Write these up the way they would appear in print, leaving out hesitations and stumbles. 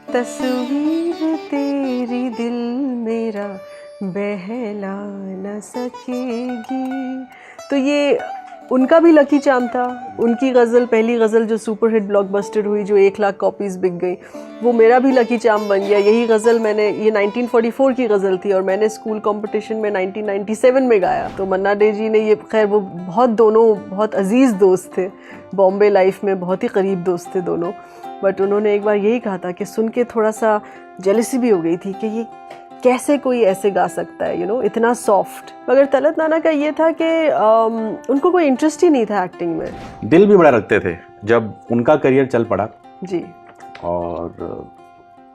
तस्वीर तेरी दिल मेरा बहला न सकेगी। तो ये उनका भी लकी चार्म था। उनकी गज़ल, पहली गज़ल जो सुपर हिट ब्लॉकबस्टर हुई, जो 1 लाख कॉपीज़ बिक गई, वो मेरा भी लकी चार्म बन गया। यही गज़ल मैंने, ये 1944 की गज़ल थी और मैंने स्कूल कंपटीशन में 1997 में गाया। तो मन्ना डे जी ने ये, खैर वो दोनों बहुत अजीज़ दोस्त थे, बॉम्बे लाइफ में बहुत ही करीब दोस्त थे दोनों। बट उन्होंने एक बार यही कहा था कि सुन के थोड़ा सा जेलसी भी हो गई थी कि ये कैसे कोई ऐसे गा सकता है, इतना सॉफ्ट। मगर तलत नाना का ये था कि उनको कोई इंटरेस्ट ही नहीं था एक्टिंग में। दिल भी बड़ा रखते थे। जब उनका करियर चल पड़ा जी, और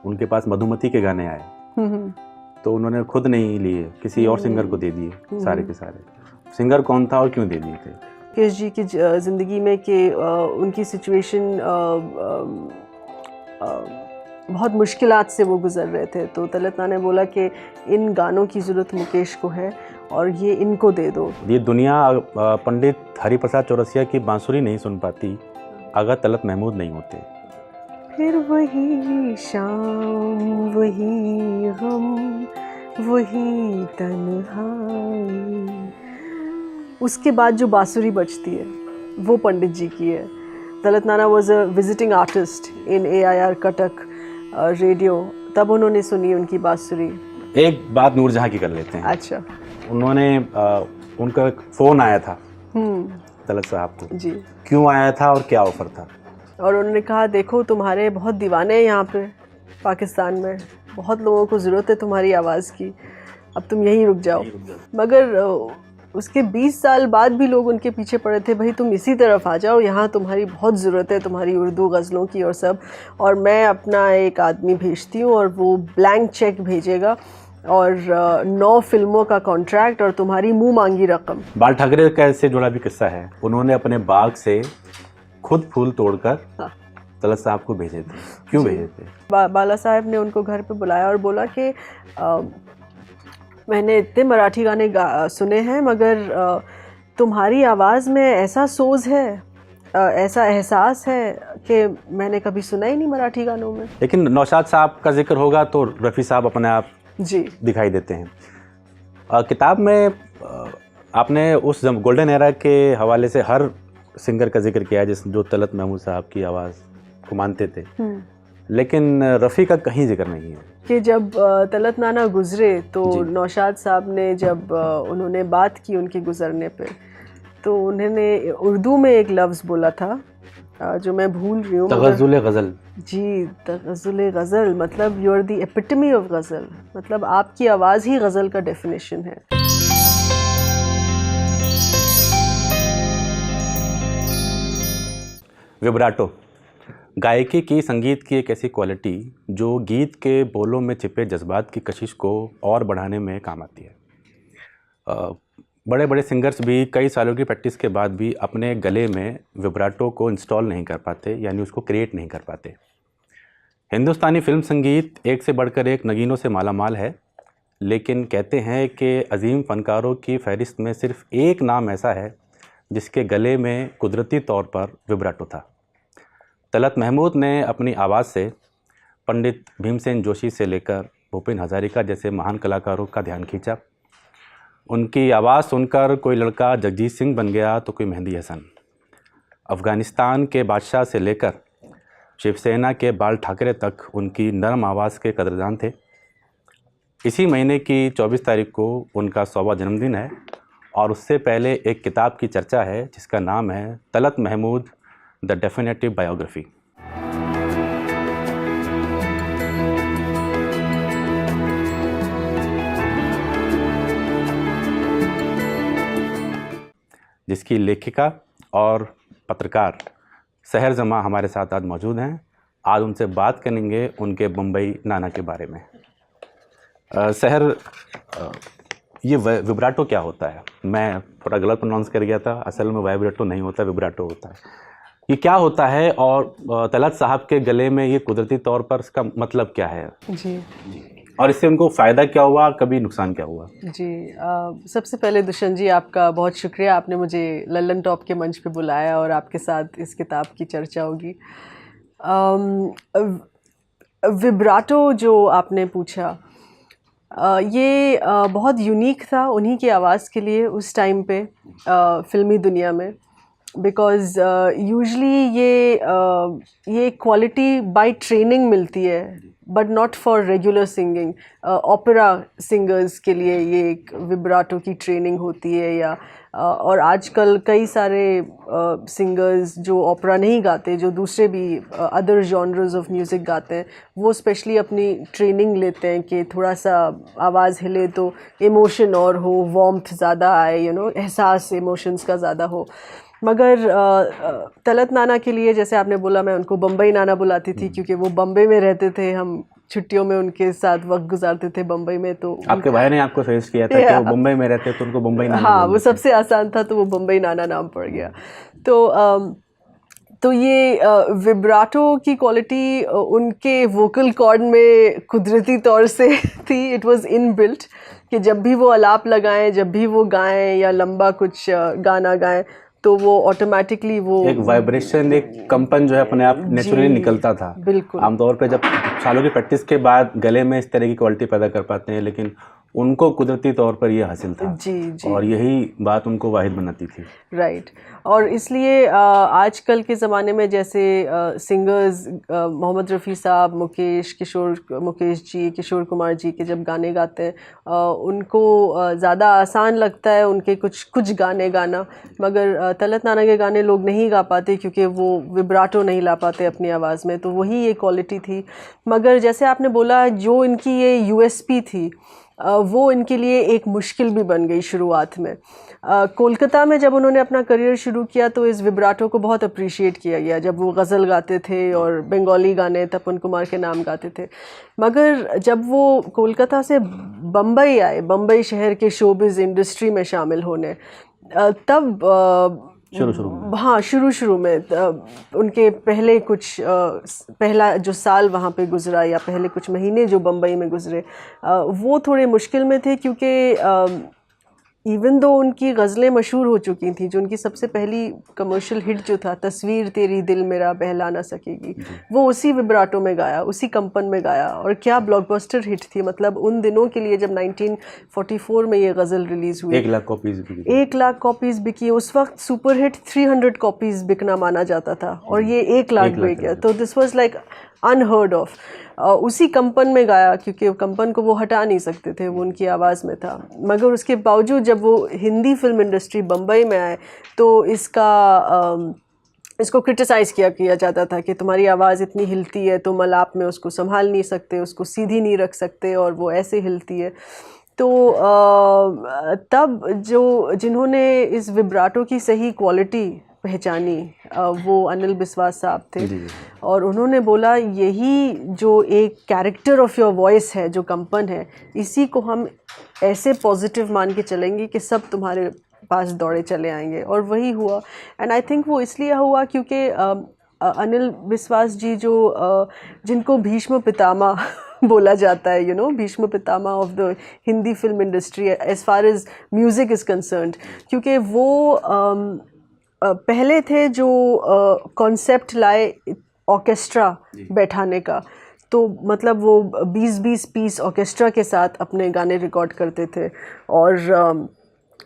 उनके पास मधुमती के गाने आए, तो उन्होंने खुद नहीं लिए, किसी और सिंगर को दे दिए सारे के सारे। सिंगर कौन था और क्यों दे दिए थे? केश जी की ज़िंदगी में कि उनकी सिचुएशन बहुत मुश्किलात से वो गुज़र रहे थे। तो तलत नाना ने बोला कि इन गानों की ज़रूरत मुकेश को है और ये इनको दे दो। ये दुनिया पंडित हरिप्रसाद चौरसिया की बांसुरी नहीं सुन पाती अगर तलत महमूद नहीं होते। फिर वही शाम, वही गम, वही तन्हाई। उसके बाद जो बांसुरी बजती है वो पंडित जी की है। तलत नाना was a visiting artist in AIR Cuttack radio, तब उन्होंने सुनी उनकी बांसुरी। एक बात नूरजहां की कर लेते हैं। अच्छा। उन्होंने उनका फ़ोन आया था तलत साहब को जी। क्यों आया था और क्या ऑफ़र था? और उन्होंने कहा, देखो तुम्हारे बहुत दीवाने हैं यहाँ पे पाकिस्तान में, बहुत लोगों को ज़रूरत है तुम्हारी आवाज़ की, अब तुम यहीं रुक जाओ। मगर उसके 20 साल बाद भी लोग उनके पीछे पड़े थे, भाई तुम इसी तरफ आ जाओ, यहाँ तुम्हारी बहुत ज़रूरत है, तुम्हारी उर्दू गज़लों की और सब। और मैं अपना एक आदमी भेजती हूँ और वो ब्लैंक चेक भेजेगा और 9 फिल्मों का कॉन्ट्रैक्ट और तुम्हारी मुंह मांगी रकम। बाल ठाकरे का इससे जुड़ा भी किस्सा है। उन्होंने अपने बाग से खुद फूल तोड़कर तलत साहब को भेजे थे। क्यों भेजे थे? बाला साहब ने उनको घर पे बुलाया और बोला कि मैंने इतने मराठी गाने सुने हैं, मगर तुम्हारी आवाज़ में ऐसा सोज है, ऐसा एहसास है कि मैंने कभी सुना ही नहीं मराठी गानों में। लेकिन नौशाद साहब का जिक्र होगा तो रफ़ी साहब अपने आप जी दिखाई देते हैं। किताब में आपने उस गोल्डन एरा के हवाले से हर सिंगर का जिक्र किया है जो तलत महमूद साहब की आवाज़ को मानते थे, लेकिन रफ़ी का कहीं जिक्र नहीं है। कि जब तलत नाना गुज़रे तो नौशाद साहब ने जब उन्होंने बात की उनके गुज़रने पे, तो उन्होंने उर्दू में एक लफ्ज़ बोला था जो मैं भूल रही हूँ। तगज़ुल गज़ल। जी, तगज़ुल गज़ल, मतलब you are the epitome of ghazal, मतलब आपकी आवाज़ ही गज़ल का डेफिनेशन है। विब्राटो गायकी की, संगीत की एक ऐसी क्वालिटी जो गीत के बोलों में छिपे जज्बात की कशिश को और बढ़ाने में काम आती है। बड़े बड़े सिंगर्स भी कई सालों की प्रैक्टिस के बाद भी अपने गले में विब्राटो को इंस्टॉल नहीं कर पाते, यानी उसको क्रिएट नहीं कर पाते। हिंदुस्तानी फिल्म संगीत एक से बढ़कर एक नगीनों से मालामाल है, लेकिन कहते हैं कि अजीम फ़नकारों की फहरिस्त में सिर्फ एक नाम ऐसा है जिसके गले में कुदरती तौर पर विब्राटो था। तलत महमूद ने अपनी आवाज़ से पंडित भीमसेन जोशी से लेकर भूपेन हज़ारिका जैसे महान कलाकारों का ध्यान खींचा। उनकी आवाज़ सुनकर कोई लड़का जगजीत सिंह बन गया तो कोई मेहंदी हसन। अफ़गानिस्तान के बादशाह से लेकर शिवसेना के बाल ठाकरे तक उनकी नरम आवाज़ के कदरदान थे। इसी महीने की 24 तारीख को उनका 100वां जन्मदिन है और उससे पहले एक किताब की चर्चा है जिसका नाम है Talat Mahmood the definitive biography. जिसकी लेखिका और पत्रकार सहर जमा हमारे साथ आज मौजूद हैं। आज उनसे बात करेंगे उनके बम्बई नाना के बारे में। सहर, ये विब्राटो क्या होता है? मैं थोड़ा गलत प्रोनाउंस कर गया था, असल में वाइब्रेटो नहीं होता, विब्राटो होता है। ये क्या होता है और तलत साहब के गले में ये कुदरती तौर पर इसका मतलब क्या है? जी, और इससे उनको फ़ायदा क्या हुआ, कभी नुकसान क्या हुआ? जी, सबसे पहले दुष्यंत जी आपका बहुत शुक्रिया, आपने मुझे लल्लन टॉप के मंच पे बुलाया और आपके साथ इस किताब की चर्चा होगी। विब्राटो जो आपने पूछा, ये बहुत यूनिक था उन्हीं की आवाज़ के लिए उस टाइम पे फ़िल्मी दुनिया में, बिकॉज़ यूजुअली ये क्वालिटी बाय ट्रेनिंग मिलती है, but not for regular singing. Opera singers के लिए ये एक विब्राटो की ट्रेनिंग होती है, या और आजकल कई सारे सिंगर्स जो ओपेरा नहीं गाते, जो दूसरे भी अदर जॉनर्स ऑफ म्यूज़िक गाते हैं, वो स्पेशली अपनी ट्रेनिंग लेते हैं कि थोड़ा सा आवाज़ हिले तो इमोशन और हो, वार्मथ ज़्यादा आए, एहसास इमोशंस का ज़्यादा हो। मगर तलत नाना के लिए, जैसे आपने बोला, मैं उनको बम्बई नाना बुलाती थी क्योंकि वो बम्बई में रहते थे, हम छुट्टियों में उनके साथ वक्त गुजारते थे बम्बई में। तो आपके भाई ने आपको सजेस्ट किया था कि वो बम्बई में रहते तो उनको बम्बई नाना, हाँ, वो सबसे आसान था तो वो बम्बई नाना नाम पड़ गया। तो ये विब्राटो की क्वालिटी उनके वोकल कॉर्ड में कुदरती तौर से थी। इट वाज इनबिल्ट कि जब भी वो आलाप लगाएं, जब भी वो गाएं या लंबा कुछ गाना गाएं, तो वो ऑटोमेटिकली वो एक वाइब्रेशन, एक कंपन जो है अपने आप नेचुरली निकलता था। बिल्कुल। आमतौर पे जब सालों की प्रैक्टिस के बाद गले में इस तरह की क्वालिटी पैदा कर पाते हैं, लेकिन उनको कुदरती तौर पर ये हासिल था। जी। और यही बात उनको वाहिद बनाती थी। राइट। और इसलिए आजकल के ज़माने में जैसे सिंगर्स मोहम्मद रफ़ी साहब, मुकेश जी, किशोर कुमार जी के जब गाने गाते हैं, उनको ज़्यादा आसान लगता है उनके कुछ गाने गाना, मगर तलत नाना के गाने लोग नहीं गा पाते क्योंकि वो विब्राटो नहीं ला पाते अपनी आवाज़ में। तो वही ये क्वालिटी थी। मगर जैसे आपने बोला, जो इनकी ये यूएसपी थी, वो इनके लिए एक मुश्किल भी बन गई शुरुआत में। कोलकाता में जब उन्होंने अपना करियर शुरू किया तो इस विब्राटो को बहुत अप्रिशिएट किया गया, जब वो गज़ल गाते थे और बंगाली गाने तपन कुमार के नाम गाते थे। मगर जब वो कोलकाता से बम्बई आए, बम्बई शहर के शोबिज़ इंडस्ट्री में शामिल होने, तब शुरू में उनके पहले पहला जो साल वहाँ पे गुजरा, या पहले कुछ महीने जो बम्बई में गुजरे, वो थोड़े मुश्किल में थे क्योंकि इवन दो उनकी गज़लें मशहूर हो चुकी थी। जो उनकी सबसे पहली कमर्शियल हिट जो था, तस्वीर तेरी दिल मेरा बहला ना सकेगी, वो उसी विब्राटो में गाया, उसी कंपन में गाया, और क्या ब्लॉकबस्टर हिट थी। मतलब उन दिनों के लिए, जब 1944 में ये गज़ल रिलीज़ हुई, 1 लाख कॉपीज़ बिकी। 1 लाख कॉपीज़ बिकी। उस वक्त सुपर हिट 300 कॉपीज़ बिकना माना जाता था, और ये 1 लाख बिक गया। तो this was like unheard of. उसी कंपन में गाया क्योंकि कंपन को वो हटा नहीं सकते थे, वो उनकी आवाज़ में था। मगर उसके बावजूद जब वो हिंदी फिल्म इंडस्ट्री बम्बई में आए तो इसको क्रिटिसाइज़ किया जाता था कि तुम्हारी आवाज़ इतनी हिलती है, तुम आलाप में उसको संभाल नहीं सकते, उसको सीधी नहीं रख सकते, और वो ऐसे हिलती है। तो तब जिन्होंने इस विब्राटो की सही क्वालिटी पहचानी, वो अनिल बिस्वास साहब थे। और उन्होंने बोला, यही जो एक कैरेक्टर ऑफ योर वॉइस है, जो कंपन है, इसी को हम ऐसे पॉजिटिव मान के चलेंगे कि सब तुम्हारे पास दौड़े चले आएंगे। और वही हुआ। एंड आई थिंक वो इसलिए हुआ क्योंकि अनिल बिस्वास जी जिनको भीष्म पितामह बोला जाता है, Bhishma Pitamah of the Hindi film industry as far as music is concerned, क्योंकि वो पहले थे जो कॉन्सेप्ट लाए ऑर्केस्ट्रा बैठाने का। तो मतलब वो 20-20 पीस ऑर्केस्ट्रा के साथ अपने गाने रिकॉर्ड करते थे, और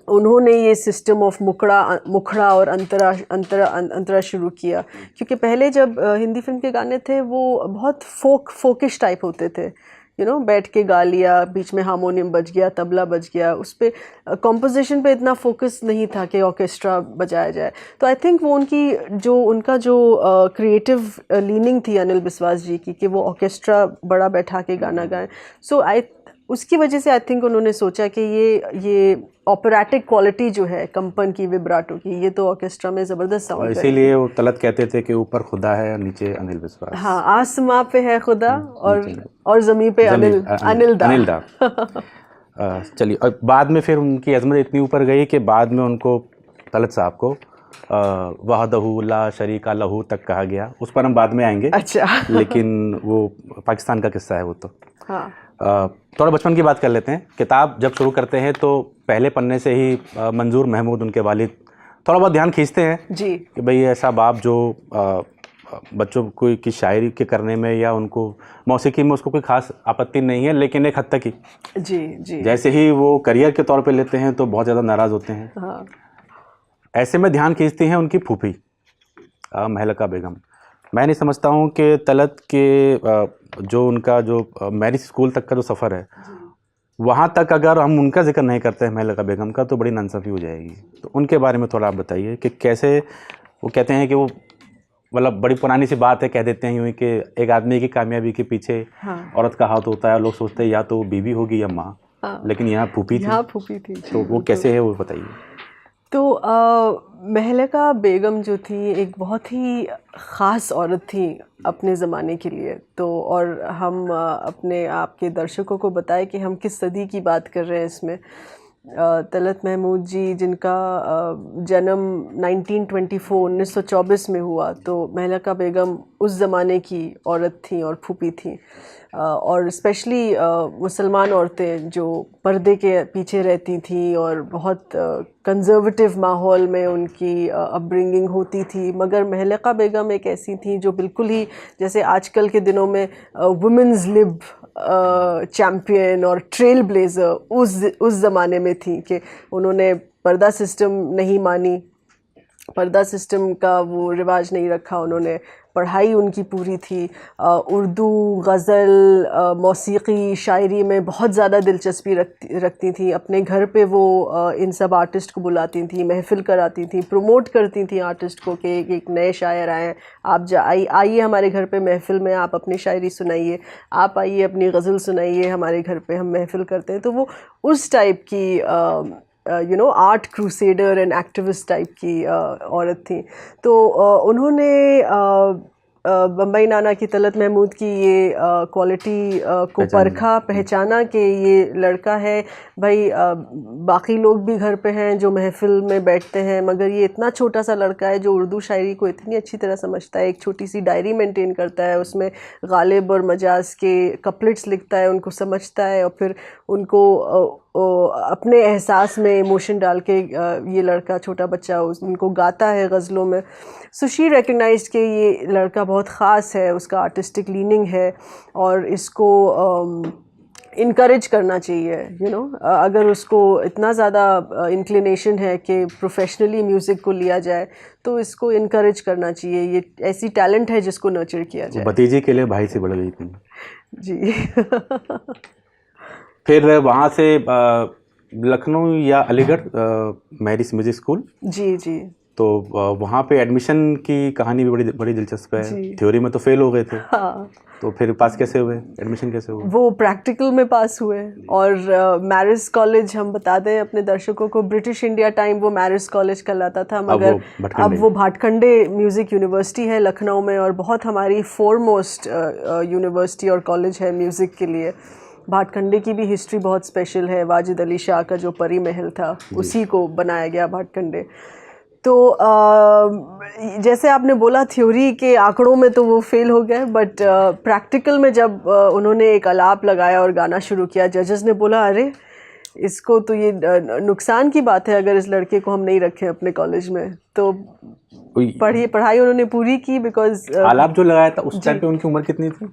उन्होंने ये सिस्टम ऑफ मुखड़ा और अंतरा शुरू किया। क्योंकि पहले जब हिंदी फिल्म के गाने थे वो बहुत फोकिश टाइप होते थे, बैठ के गा लिया, बीच में हारमोनियम बज गया, तबला बज गया, उस पर कॉम्पोजिशन पे इतना फोकस नहीं था कि ऑर्केस्ट्रा बजाया जाए। तो आई थिंक वो उनका जो क्रिएटिव लीनिंग थी अनिल बिस्वास जी की, कि वो ऑर्केस्ट्रा बड़ा बैठा के गाना गाएं। सो उसकी वजह से आई थिंक उन्होंने सोचा कि ये ऑपरेटिक क्वालिटी जो है कंपन की, विब्राटो की, ये तो ऑर्केस्ट्रा में ज़बरदस्त साउंड है। इसीलिए वो तलत कहते थे कि ऊपर खुदा है और नीचे अनिल बिस्वास। हाँ, आसमां पे है खुदा और ज़मीन पे अनिल दा। चलिए, और बाद में फिर उनकी अजमत इतनी ऊपर गई कि बाद में उनको तलत साहब को वहदहू ला शरीका लहू तक कहा गया। उस पर हम बाद में आएंगे। अच्छा। लेकिन वो पाकिस्तान का किस्सा है वो तो। हाँ। थोड़ा बचपन की बात कर लेते हैं। किताब जब शुरू करते हैं तो पहले पन्ने से ही मंजूर महमूद, उनके वालिद, थोड़ा बहुत ध्यान खींचते हैं जी, कि भाई ऐसा बाप जो बच्चों को की शायरी के करने में या उनको मौसीकी में उसको कोई खास आपत्ति नहीं है, लेकिन एक हद तक ही जी जी जैसे ही वो करियर के तौर पे लेते हैं तो बहुत ज़्यादा नाराज़ होते हैं। हाँ ऐसे में ध्यान खींचती हैं उनकी फूफी महलका बेगम। मैं नहीं समझता हूँ कि तलत के जो उनका जो मैरिज स्कूल तक का जो सफ़र है वहाँ तक अगर हम उनका जिक्र नहीं करते हैं महलका बेगम का तो बड़ी नाइंसाफ़ी हो जाएगी। तो उनके बारे में थोड़ा आप बताइए कि कैसे वो कहते हैं कि वो मतलब बड़ी पुरानी सी बात है, कह देते हैं यूँ कि एक आदमी की कामयाबी के पीछे हाँ औरत का हाथ होता है। लोग सोचते हैं या तो वो बीवी होगी या माँ, हाँ, लेकिन यहाँ फूफी थी। यहाँ फूफी थी। तो वो कैसे है वो बताइए। तो महलका बेगम जो थी एक बहुत ही ख़ास औरत थी अपने ज़माने के लिए। तो और हम अपने आपके दर्शकों को बताएं कि हम किस सदी की बात कर रहे हैं इसमें। तलत महमूद जी जिनका जन्म 1924 में हुआ, तो महलका बेगम उस ज़माने की औरत थी और फूफी थी। और स्पेशली मुसलमान औरतें जो पर्दे के पीछे रहती थी और बहुत कंजर्वेटिव माहौल में उनकी अपब्रिंगिंग होती थी, मगर महलका बेगम एक ऐसी थी जो बिल्कुल ही जैसे आजकल के दिनों में वुमेंस लिब चैम्पियन और ट्रेल ब्लेज़र उस ज़माने में थी कि उन्होंने पर्दा सिस्टम नहीं मानी, पर्दा सिस्टम का वो रिवाज नहीं रखा उन्होंने। पढ़ाई उनकी पूरी थी, उर्दू, गज़ल, मौसीकी, शायरी में बहुत ज़्यादा दिलचस्पी रखती थी। अपने घर पे वो इन सब आर्टिस्ट को बुलाती थी, महफ़िल कराती थी, प्रमोट करती थी आर्टिस्ट को कि एक नए शायर आए, आप आइए हमारे घर पे महफ़िल में, आप अपनी शायरी सुनाइए, आप आइए अपनी गज़ल सुनाइए हमारे घर पे, हम महफ़िल करते हैं। तो वो उस टाइप की art crusader and activist type की औरत थी। तो उन्होंने बम्बई नाना की तलत महमूद की ये क्वालिटी को परखा, पहचाना कि ये लड़का है भाई। बाकी लोग भी घर पे हैं जो महफ़िल में बैठते हैं, मगर ये इतना छोटा सा लड़का है जो उर्दू शायरी को इतनी अच्छी तरह समझता है। एक छोटी सी डायरी मेंटेन करता है, उसमें गालिब और मजाज के कपलेट्स लिखता है, उनको समझता है और फिर उनको अपने एहसास में इमोशन डाल के ये लड़का छोटा बच्चा उनको गाता है गज़लों में। सो शी रिकग्नाइज्ड कि ये लड़का बहुत ख़ास है, उसका आर्टिस्टिक लीनिंग है और इसको इनकरेज करना चाहिए। अगर उसको इतना ज़्यादा इंक्लिनेशन है कि प्रोफेशनली म्यूज़िक को लिया जाए तो इसको इनकरेज करना चाहिए। ये ऐसी टैलेंट है जिसको नर्चर किया जाए। भतीजी के लिए भाई से बढ़ गई थी जी। फिर वहाँ से लखनऊ या अलीगढ़ मैरिज म्यूजिक स्कूल। जी जी। तो वहाँ पे एडमिशन की कहानी भी बड़ी दिलचस्प है। थ्योरी में तो फेल हो गए थे। हाँ। तो फिर पास कैसे हुए, एडमिशन कैसे हुआ? वो प्रैक्टिकल में पास हुए। और मैरिज कॉलेज, हम बता दें अपने दर्शकों को, ब्रिटिश इंडिया टाइम वो मैरिज कॉलेज कहलाता था, मगर अब वो भाटखंडे म्यूज़िक यूनिवर्सिटी है लखनऊ में और बहुत हमारी फोरमोस्ट यूनिवर्सिटी और कॉलेज है म्यूज़िक के लिए। भाटखंडे की भी हिस्ट्री बहुत स्पेशल है। वाजिद अली शाह का जो परी महल था उसी को बनाया गया भाटखंडे। तो जैसे आपने बोला थ्योरी के आंकड़ों में तो वो फेल हो गए, बट प्रैक्टिकल में जब उन्होंने एक आलाप लगाया और गाना शुरू किया, जजेस ने बोला अरे इसको तो ये नुकसान की बात है अगर इस लड़के को हम नहीं रखें अपने कॉलेज में। तो पढ़ाई उन्होंने पूरी की। बिकॉज आलाप जो लगाया था उस टाइम पे उनकी उम्र कितनी थी?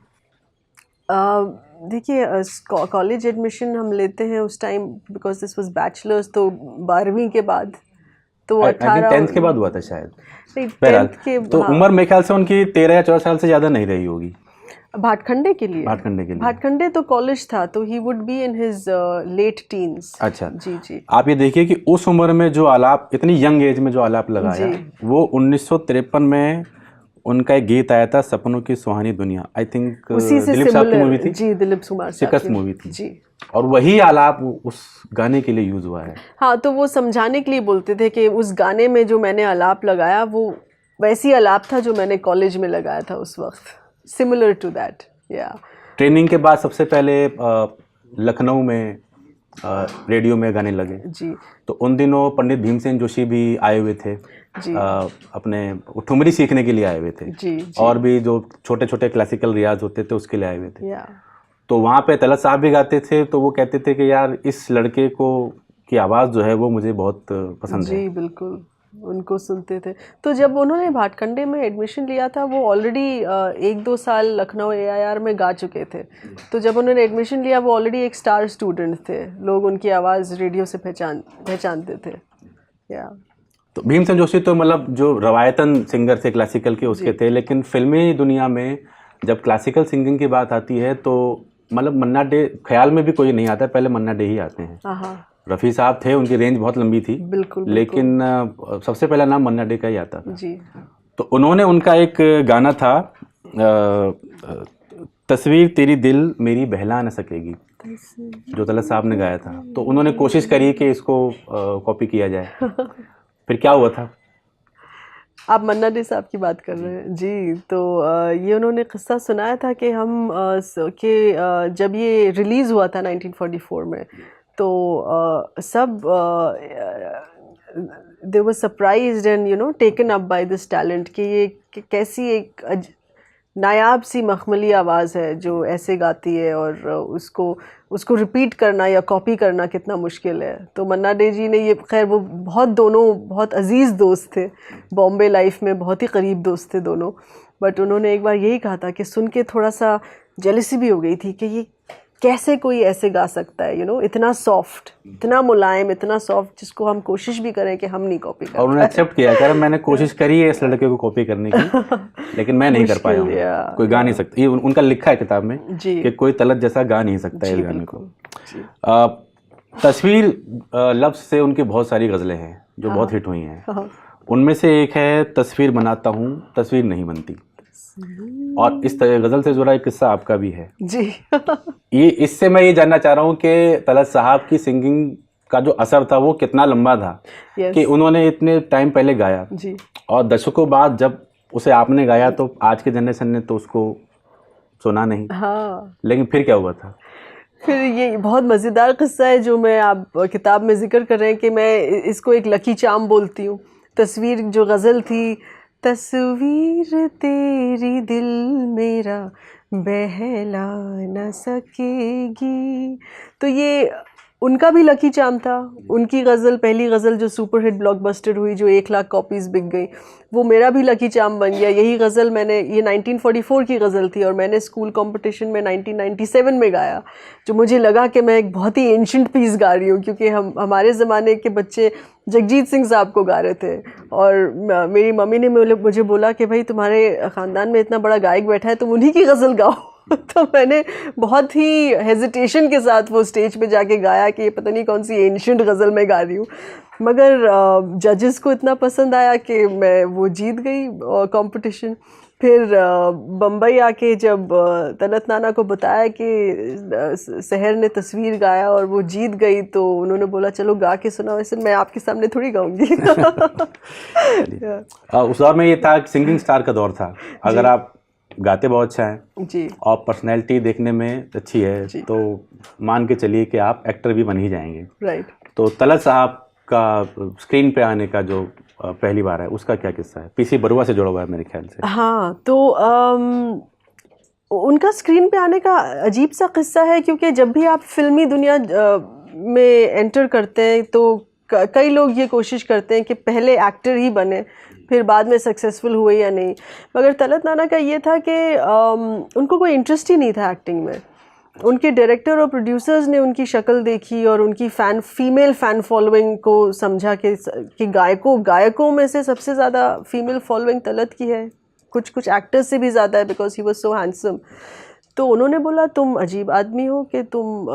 देखिए कॉलेज एडमिशन हम लेते हैं उस time, because this was bachelors, तो 12वीं के बाद, तो 18 10th के बाद हुआ था शायद। नहीं, 10th के। तो हाँ। उम्र मेरे ख्याल से उनकी 13 या 14 साल से ज़्यादा नहीं रही होगी भाटखंडे के लिए। भाटखंडे तो कॉलेज था, तो he would be in his late teens. अच्छा जी जी। आप ये देखिए कि उस उम्र में जो आलाप, इतनी यंग एज में जो आलाप लगाया, वो 1953 में उनका एक गीत आया था, सपनों की सुहानी दुनिया। आई थिंक दिलीप साहब की मूवी थी। जी, दिलीप कुमार शिकस्त मूवी थी जी। और वही आलाप उस गाने के लिए यूज हुआ है। हाँ, तो वो समझाने के लिए बोलते थे कि उस गाने में जो मैंने आलाप लगाया वो वैसी आलाप था जो मैंने कॉलेज में लगाया था उस वक्त, सिमिलर टू दैट। या ट्रेनिंग के बाद सबसे पहले लखनऊ में रेडियो में गाने लगे जी। तो उन दिनों पंडित भीमसेन जोशी भी आए हुए थे जी। अपने ठुमरी सीखने के लिए आए हुए थे जी। और भी जो छोटे छोटे क्लासिकल रियाज होते थे उसके लिए आए हुए थे। या। तो वहाँ पे तलत साहब भी गाते थे, तो वो कहते थे कि यार इस लड़के को की आवाज़ जो है वो मुझे बहुत पसंद है। जी बिल्कुल उनको सुनते थे। तो जब उन्होंने भाटखंडे में एडमिशन लिया था वो ऑलरेडी 1-2 साल लखनऊ AIR में गा चुके थे। तो जब उन्होंने एडमिशन लिया वो ऑलरेडी एक स्टार स्टूडेंट थे, लोग उनकी आवाज़ रेडियो से पहचानते थे। या तो भीमसेन जोशी तो मतलब जो रवायतन सिंगर थे क्लासिकल के उसके थे, लेकिन फिल्मी दुनिया में जब क्लासिकल सिंगिंग की बात आती है तो मतलब मन्ना डे ख्याल में भी कोई नहीं आता, पहले मन्ना डे ही आते हैं। हाँ, रफ़ी साहब थे, उनकी रेंज बहुत लंबी थी, बिल्कुल, लेकिन सबसे पहला नाम मन्ना डे का ही आता था जी। तो उन्होंने उनका एक गाना था तस्वीर तेरी दिल मेरी बहला न सकेगी, जो तलत साहब ने गाया था। तो उन्होंने कोशिश करी कि इसको कॉपी किया जाए, फिर क्या हुआ था? आप मन्ना डे साहब की बात कर रहे हैं जी। तो ये उन्होंने किस्सा सुनाया था कि जब ये रिलीज़ हुआ था 1944 में तो सब they were surprised and taken up by this talent कि ये कैसी एक नायाब सी मखमली आवाज़ है जो ऐसे गाती है, और उसको रिपीट करना या कॉपी करना कितना मुश्किल है। तो मन्ना डे जी ने ये, खैर वो दोनों बहुत अजीज़ दोस्त थे, बॉम्बे लाइफ में बहुत ही करीब दोस्त थे दोनों, बट उन्होंने एक बार यही कहा था कि सुन के थोड़ा सा जेलसी भी हो गई थी कि ये कैसे कोई ऐसे गा सकता है, इतना सॉफ्ट, इतना मुलायम, इतना सॉफ्ट, जिसको हम कोशिश भी करें कि हम नहीं कॉपी कर। और उन्होंने एक्सेप्ट किया, कह रहा मैंने कोशिश करी है इस लड़के को कॉपी करने की, लेकिन मैं नहीं कर पाया हूँ, कोई गा नहीं सकता। ये उनका लिखा है किताब में कि कोई तलत जैसा गा नहीं सकता इस गाने को। तस्वीर लफ्ज़ से उनकी बहुत सारी गज़लें हैं जो बहुत हिट हुई हैं। उनमें से एक है तस्वीर बनाता हूँ तस्वीर नहीं बनती, और इस गज़ल से जुड़ा एक किस्सा आपका भी है जी। इससे मैं ये जानना चाह रहा हूँ कि तलत साहब की सिंगिंग का जो असर था वो कितना लंबा था कि उन्होंने इतने टाइम पहले गाया जी, और दशकों बाद जब उसे आपने गाया तो आज के जनरेशन ने तो उसको सुना नहीं। हाँ, लेकिन फिर क्या हुआ था? फिर ये बहुत मज़ेदार किस्सा है जो मैं आप किताब में जिक्र कर रहे हैं कि मैं इसको एक लकी चार्म बोलती हूँ। तस्वीर जो गज़ल थी, तस्वीर तेरी दिल मेरा बहला न सकेगी, तो ये उनका भी लकी चार्म था। उनकी गज़ल, पहली गज़ल जो सुपर हिट ब्लॉकबस्टर हुई, जो 1 लाख कॉपीज़ बिक गई, वो मेरा भी लकी चार्म बन गया। यही गज़ल मैंने, ये 1944 की गज़ल थी और मैंने स्कूल कंपटीशन में 1997 में गाया, जो मुझे लगा कि मैं एक बहुत ही एंशंट पीस गा रही हूँ, क्योंकि हमारे ज़माने के बच्चे जगजीत सिंह साहब को गा रहे थे, और मेरी मम्मी ने मुझे बोला कि भाई तुम्हारे ख़ानदान में इतना बड़ा गायक बैठा है, तुम उन्हीं की गज़ल गाओ। तो मैंने बहुत ही हेजिटेशन के साथ वो स्टेज पे जाके गाया कि ये पता नहीं कौन सी एंशंट गज़ल मैं गा रही हूँ, मगर जजेस को इतना पसंद आया कि मैं वो जीत गई कंपटीशन। फिर बम्बई आके जब तलत नाना को बताया कि सहर ने तस्वीर गाया और वो जीत गई, तो उन्होंने बोला चलो गा के सुना, वैसे मैं आपके सामने थोड़ी गाऊंगी। उस दौर में ये था कि सिंगिंग स्टार का दौर था, अगर आप गाते बहुत अच्छा हैं जी और पर्सनैलिटी देखने में अच्छी है तो मान के चलिए कि आप एक्टर भी बन ही जाएंगे। राइट। तो तलत साहब का स्क्रीन पे आने का जो पहली बार है उसका क्या किस्सा है? पीसी बरुआ से जुड़ा हुआ है मेरे ख्याल से। हाँ, तो उनका स्क्रीन पे आने का अजीब सा किस्सा है, क्योंकि जब भी आप फिल्मी दुनिया में एंटर करते हैं तो कई लोग ये कोशिश करते हैं कि पहले एक्टर ही बने, फिर बाद में सक्सेसफुल हुए या नहीं। मगर तलत नाना का ये था कि उनको कोई इंटरेस्ट ही नहीं था एक्टिंग में। उनके डायरेक्टर और प्रोड्यूसर्स ने उनकी शक्ल देखी और उनकी फीमेल फ़ैन फॉलोइंग को समझा कि गायकों में से सबसे ज़्यादा फीमेल फॉलोइंग तलत की है, कुछ एक्टर्स से भी ज़्यादा है, because he was so handsome. तो उन्होंने बोला तुम अजीब आदमी हो कि तुम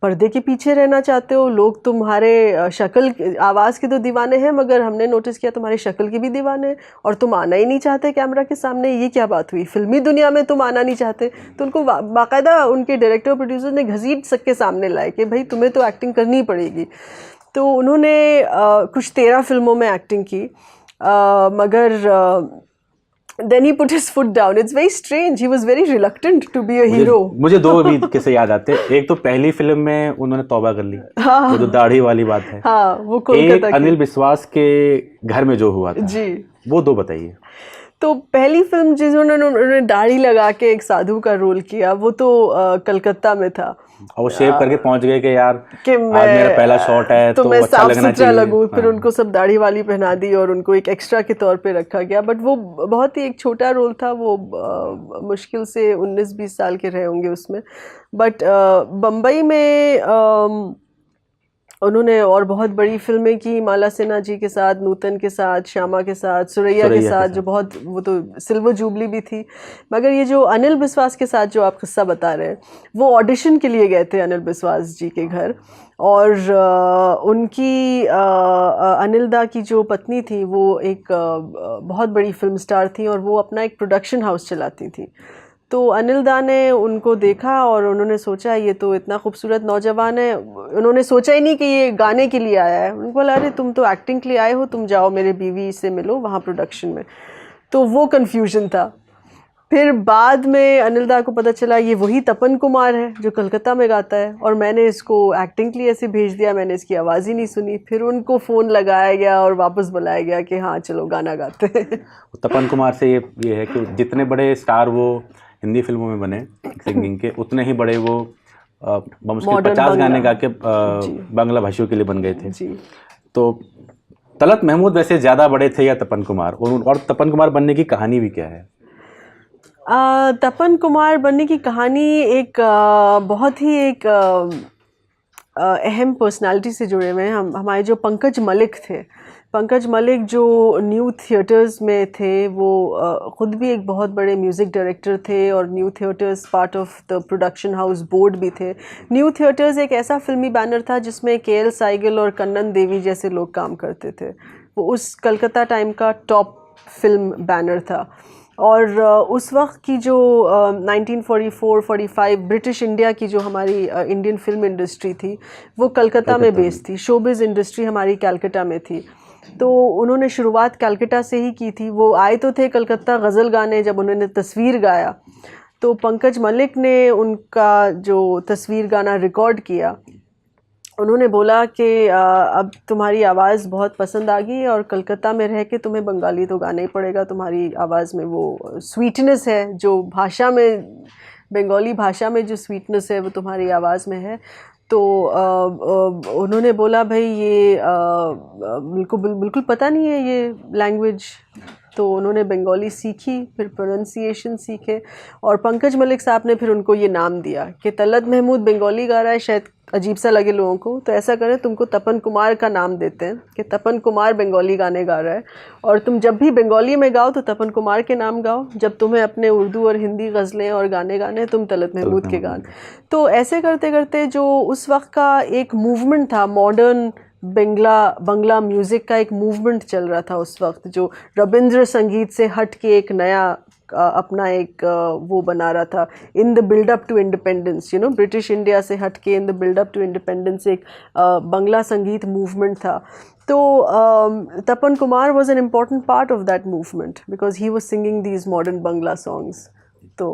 पर्दे के पीछे रहना चाहते हो, लोग तुम्हारे शक्ल आवाज़ के तो दीवाने हैं, मगर हमने नोटिस किया तुम्हारी शक्ल के भी दीवाने हैं, और तुम आना ही नहीं चाहते कैमरा के सामने, ये क्या बात हुई? फिल्मी दुनिया में तुम आना नहीं चाहते। तो उनको बाकायदा उनके डायरेक्टर प्रोड्यूसर ने घसीट सबके सामने लाए कि भाई तुम्हें तो एक्टिंग करनी ही पड़ेगी। तो उन्होंने कुछ 13 फिल्मों में एक्टिंग की, मगर then he put his foot down. It's very strange. He was very reluctant to be a hero. मुझे 2 भी किस्से याद आते हैं। एक तो पहली फिल्म में उन्होंने तौबा कर ली, वो जो दाढ़ी वाली बात है। हाँ, वो कोलकाता एक अनिल विश्वास के घर में जो हुआ था जी, वो 2 बताइए। तो पहली फिल्म जिन्होंने उन्होंने दाढ़ी लगा के एक साधु का रोल किया वो तो कलकत्ता में था, और वो शेव करके पहुंच गए कि यार कि आज मेरा पहला शॉट है तो मैं अच्छा साफ लगना सुथरा चाहिए। लगूं। फिर हाँ। उनको सब दाढ़ी वाली पहना दी और उनको एक एक्स्ट्रा के तौर पे रखा गया, बट वो बहुत ही एक छोटा रोल था। वो मुश्किल से 19-20 साल के रहे होंगे उसमें। बट बम्बई में उन्होंने और बहुत बड़ी फिल्में की, माला सिन्हा जी के साथ, नूतन के साथ, श्यामा के साथ, सुरैया के साथ, जो बहुत, वो तो सिल्वर जुबली भी थी। मगर ये जो अनिल बिस्वास के साथ जो आप किस्सा बता रहे हैं, वो ऑडिशन के लिए गए थे अनिल बिस्वास जी के घर, और उनकी अनिल दा की जो पत्नी थी वो एक बहुत बड़ी फिल्म स्टार थी और वो अपना एक प्रोडक्शन हाउस चलाती थी। तो अनिल दा ने उनको देखा और उन्होंने सोचा ये तो इतना खूबसूरत नौजवान है। उन्होंने सोचा ही नहीं कि ये गाने के लिए आया है। उनको बोला अरे तुम तो एक्टिंग के लिए आए हो, तुम जाओ मेरे बीवी से मिलो वहाँ प्रोडक्शन में। तो वो कन्फ्यूजन था। फिर बाद में अनिल दा को पता चला ये वही तपन कुमार है जो कलकत्ता में गाता है, और मैंने इसको एक्टिंग के लिए ऐसे भेज दिया, मैंने इसकी आवाज़ ही नहीं सुनी। फिर उनको फ़ोन लगाया गया और वापस बुलाया गया कि हाँ चलो गाना गाते हैं। तपन कुमार से ये है कि जितने बड़े स्टार वो हिंदी फिल्मों में बने सिंगिंग के, उतने ही बड़े वो मुश्किल 50 गाने गा के बांग्ला भाषियों के लिए बन गए थे जी। तो तलत महमूद वैसे ज़्यादा बड़े थे या तपन कुमार, और तपन कुमार बनने की कहानी भी क्या है? तपन कुमार बनने की कहानी एक बहुत ही एक अहम पर्सनालिटी से जुड़े हुए हैं। हमारे जो पंकज मलिक थे, पंकज मलिक जो न्यू थिएटर्स में थे, वो ख़ुद भी एक बहुत बड़े म्यूज़िक डायरेक्टर थे और new theatres part of the production house board भी थे। न्यू थिएटर्स एक ऐसा फिल्मी बैनर था जिसमें के.एल. साइगल और कन्नन देवी जैसे लोग काम करते थे। वो उस कलकत्ता टाइम का टॉप फिल्म बैनर था। और उस वक्त की जो 1944-45 ब्रिटिश इंडिया की जो हमारी इंडियन फिल्म इंडस्ट्री थी वो कलकत्ता में बेस्ड थी। शोबिज़ इंडस्ट्री हमारी कलकत्ता में थी। तो उन्होंने शुरुआत कलकत्ता से ही की थी। वो आए तो थे कलकत्ता गज़ल गाने, जब उन्होंने तस्वीर गाया तो पंकज मलिक ने उनका जो तस्वीर गाना रिकॉर्ड किया। उन्होंने बोला कि अब तुम्हारी आवाज़ बहुत पसंद आ गई और कलकत्ता में रह के तुम्हें बंगाली तो गाना ही पड़ेगा। तुम्हारी आवाज़ में वो स्वीटनेस है, जो भाषा में, बंगाली भाषा में जो स्वीटनेस है वो तुम्हारी आवाज़ में है। तो उन्होंने बोला भाई ये बिल्कुल पता नहीं है ये लैंग्वेज। तो उन्होंने बंगाली सीखी, फिर प्रोनंसिएशन सीखे, और पंकज मलिक साहब ने फिर उनको ये नाम दिया कि तलत महमूद बंगाली गा रहा है, शायद अजीब सा लगे लोगों को, तो ऐसा करें तुमको तपन कुमार का नाम देते हैं कि तपन कुमार बंगाली गाने गा रहा है, और तुम जब भी बंगाली में गाओ तो तपन कुमार के नाम गाओ, जब तुम्हें अपने उर्दू और हिंदी गज़लें और गाने गाने तुम तलत महमूद के गाने। तो ऐसे करते करते जो उस वक्त का एक मूवमेंट था, मॉडर्न बंगला म्यूज़िक का एक मूवमेंट चल रहा था उस वक्त, जो रविंद्र संगीत से हट के एक नया अपना एक वो बना रहा था, in the buildup to independence, you know, British India से हट के in the buildup to independence एक बंगला संगीत मूवमेंट था। तो Tapan Kumar was an important part of that movement because he was singing these modern Bangla songs. तो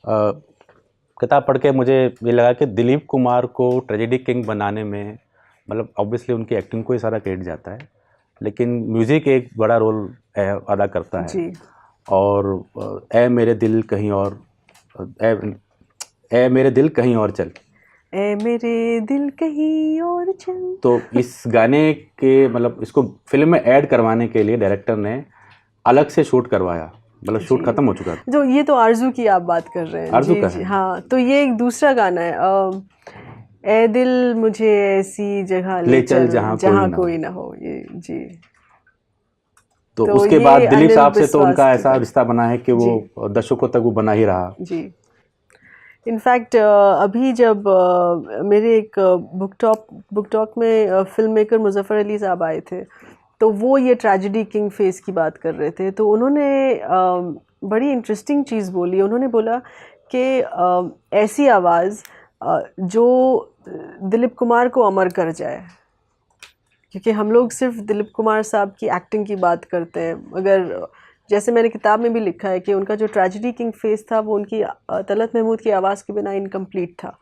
किताब पढ़ के मुझे ये लगा कि दिलीप कुमार को ट्रेजेडी किंग बनाने में, मतलब ऑब्वियसली उनकी एक्टिंग को ही सारा क्रेडिट जाता है, लेकिन म्यूज़िक एक बड़ा रोल अदा करता है जी। और ए मेरे दिल कहीं और, ए मेरे दिल कहीं और चल, ए मेरे दिल कहीं और चल। तो इस गाने के मतलब इसको फिल्म में ऐड करवाने के लिए डायरेक्टर ने अलग से शूट करवाया, मतलब शूट खत्म हो चुका था। जो ये तो आरजू की आप बात कर रहे हैं। आरजू जी, का जी, है। हाँ, तो ये एक दूसरा गाना है, ए दिल मुझे ऐसी जगह ले चल जहाँ कोई ना हो, ये जी। तो तो उसके ये बाद दिलीप अनिल साहब से तो बिस्वास उनका की ऐसा बात। रिश्ता बना है कि वो दशकों तक वो बना ही रहा। जी। इनफैक्ट अभी जब मेरे एक बुक टॉक में फिल्म मेकर मुजफ्फर अली साहब आए थे, तो वो ये ट्रेजेडी किंग फेस की बात कर रहे थे। तो उन्होंने बड़ी इंटरेस्टिंग चीज़ बोली। उन्होंने बोला कि ऐसी आवाज़ जो दिलीप कुमार को अमर कर जाए, क्योंकि हम लोग सिर्फ दिलीप कुमार साहब की एक्टिंग की बात करते हैं, मगर जैसे मैंने किताब में भी लिखा है कि उनका जो ट्रेजेडी किंग फेस था वो उनकी तलत महमूद की आवाज़ के बिना इनकम्प्लीट था।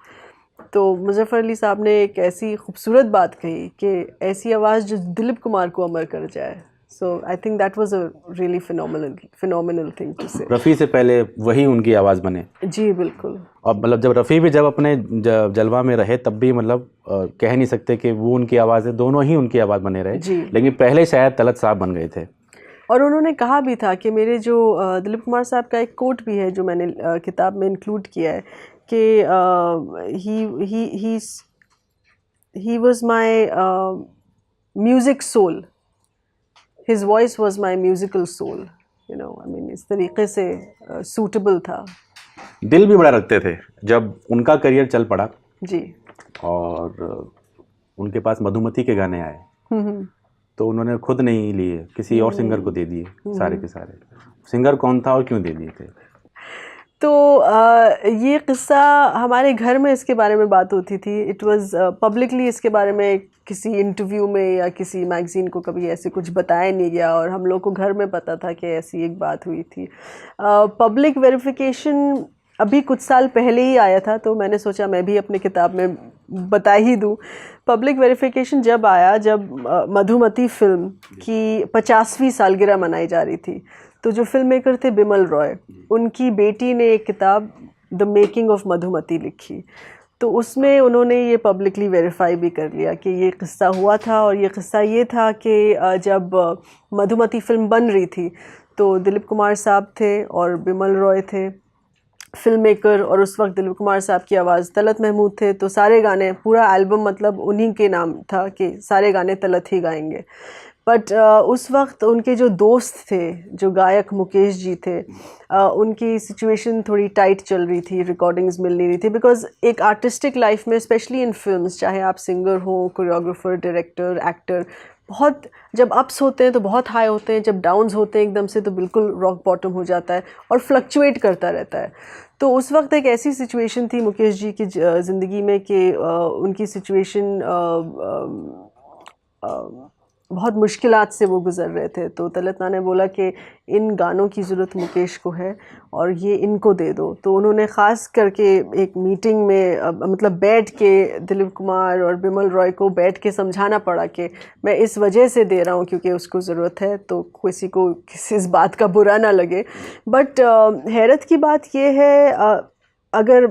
तो मुजफ्फर अली साहब ने एक ऐसी खूबसूरत बात कही कि ऐसी आवाज़ जो दिलीप कुमार को अमर कर जाए। So I think that was a really phenomenal thing to say. Rafi से पहले वही उनकी आवाज़ बने। जी बिल्कुल। और मतलब जब रफ़ी भी जब अपने जलवा में रहे तब भी मतलब कह नहीं सकते कि वो उनकी आवाज़ है, दोनों ही उनकी आवाज़ बने रहे जी। लेकिन पहले शायद तलत साहब बन गए थे। और उन्होंने कहा भी था कि मेरे जो दिलीप कुमार साहब का एक कोट भी है जो मैंने किताब में इंक्लूड किया है कि he was my music soul. His voice was my musical soul. You know, I mean, इस तरीके से suitable था। दिल भी बड़ा रखते थे जब उनका करियर चल पड़ा जी। और उनके पास मधुमती के गाने आए तो उन्होंने खुद नहीं लिए, किसी और सिंगर को दे दिए सारे के सारे। सिंगर कौन था और क्यों दे दिए थे? तो ये किस्सा हमारे घर में इसके बारे में बात होती थी। इट वाज पब्लिकली इसके बारे में किसी इंटरव्यू में या किसी मैगज़ीन को कभी ऐसे कुछ बताया नहीं गया और हम लोग को घर में पता था कि ऐसी एक बात हुई थी। पब्लिक वेरिफिकेशन अभी कुछ साल पहले ही आया था तो मैंने सोचा मैं भी अपनी किताब में बता ही दूँ। पब्लिक वेरिफिकेशन जब आया, जब मधुमती फ़िल्म की 50वीं सालगिरह मनाई जा रही थी, तो जो फिल्म मेकर थे बिमल रॉय, उनकी बेटी ने एक किताब द मेकिंग ऑफ मधुमती लिखी। तो उसमें उन्होंने ये पब्लिकली वेरीफाई भी कर लिया कि ये किस्सा हुआ था। और ये किस्सा ये था कि जब मधुमती फ़िल्म बन रही थी तो दिलीप कुमार साहब थे और बिमल रॉय थे फिल्म मेकर, और उस वक्त दिलीप कुमार साहब की आवाज़ तलत महमूद थे। तो सारे गाने, पूरा एल्बम मतलब उन्हीं के नाम था कि सारे गाने तलत ही गाएंगे। बट उस वक्त उनके जो दोस्त थे, जो गायक मुकेश जी थे, उनकी सिचुएशन थोड़ी टाइट चल रही थी, रिकॉर्डिंग्स मिल नहीं रही थी। बिकॉज़ एक आर्टिस्टिक लाइफ में, स्पेशली इन फिल्म्स, चाहे आप सिंगर हो, कोरियोग्राफर, डायरेक्टर, एक्टर, बहुत जब अप्स होते हैं तो बहुत हाई होते हैं, जब डाउन्स होते हैं एकदम से तो बिल्कुल रॉक बॉटम हो जाता है और फ्लक्चुएट करता रहता है। तो उस वक्त एक ऐसी सिचुएशन थी मुकेश जी की ज़िंदगी में कि उनकी सिचुएशन बहुत मुश्किलात से वो गुज़र रहे थे। तो तलत ने बोला कि इन गानों की ज़रूरत मुकेश को है और ये इनको दे दो। तो उन्होंने ख़ास करके एक मीटिंग में मतलब बैठ के दिलीप कुमार और बिमल रॉय को बैठ के समझाना पड़ा कि मैं इस वजह से दे रहा हूँ क्योंकि उसको ज़रूरत है, तो किसी को किसी इस बात का बुरा ना लगे। बट हैरत की बात ये है, अगर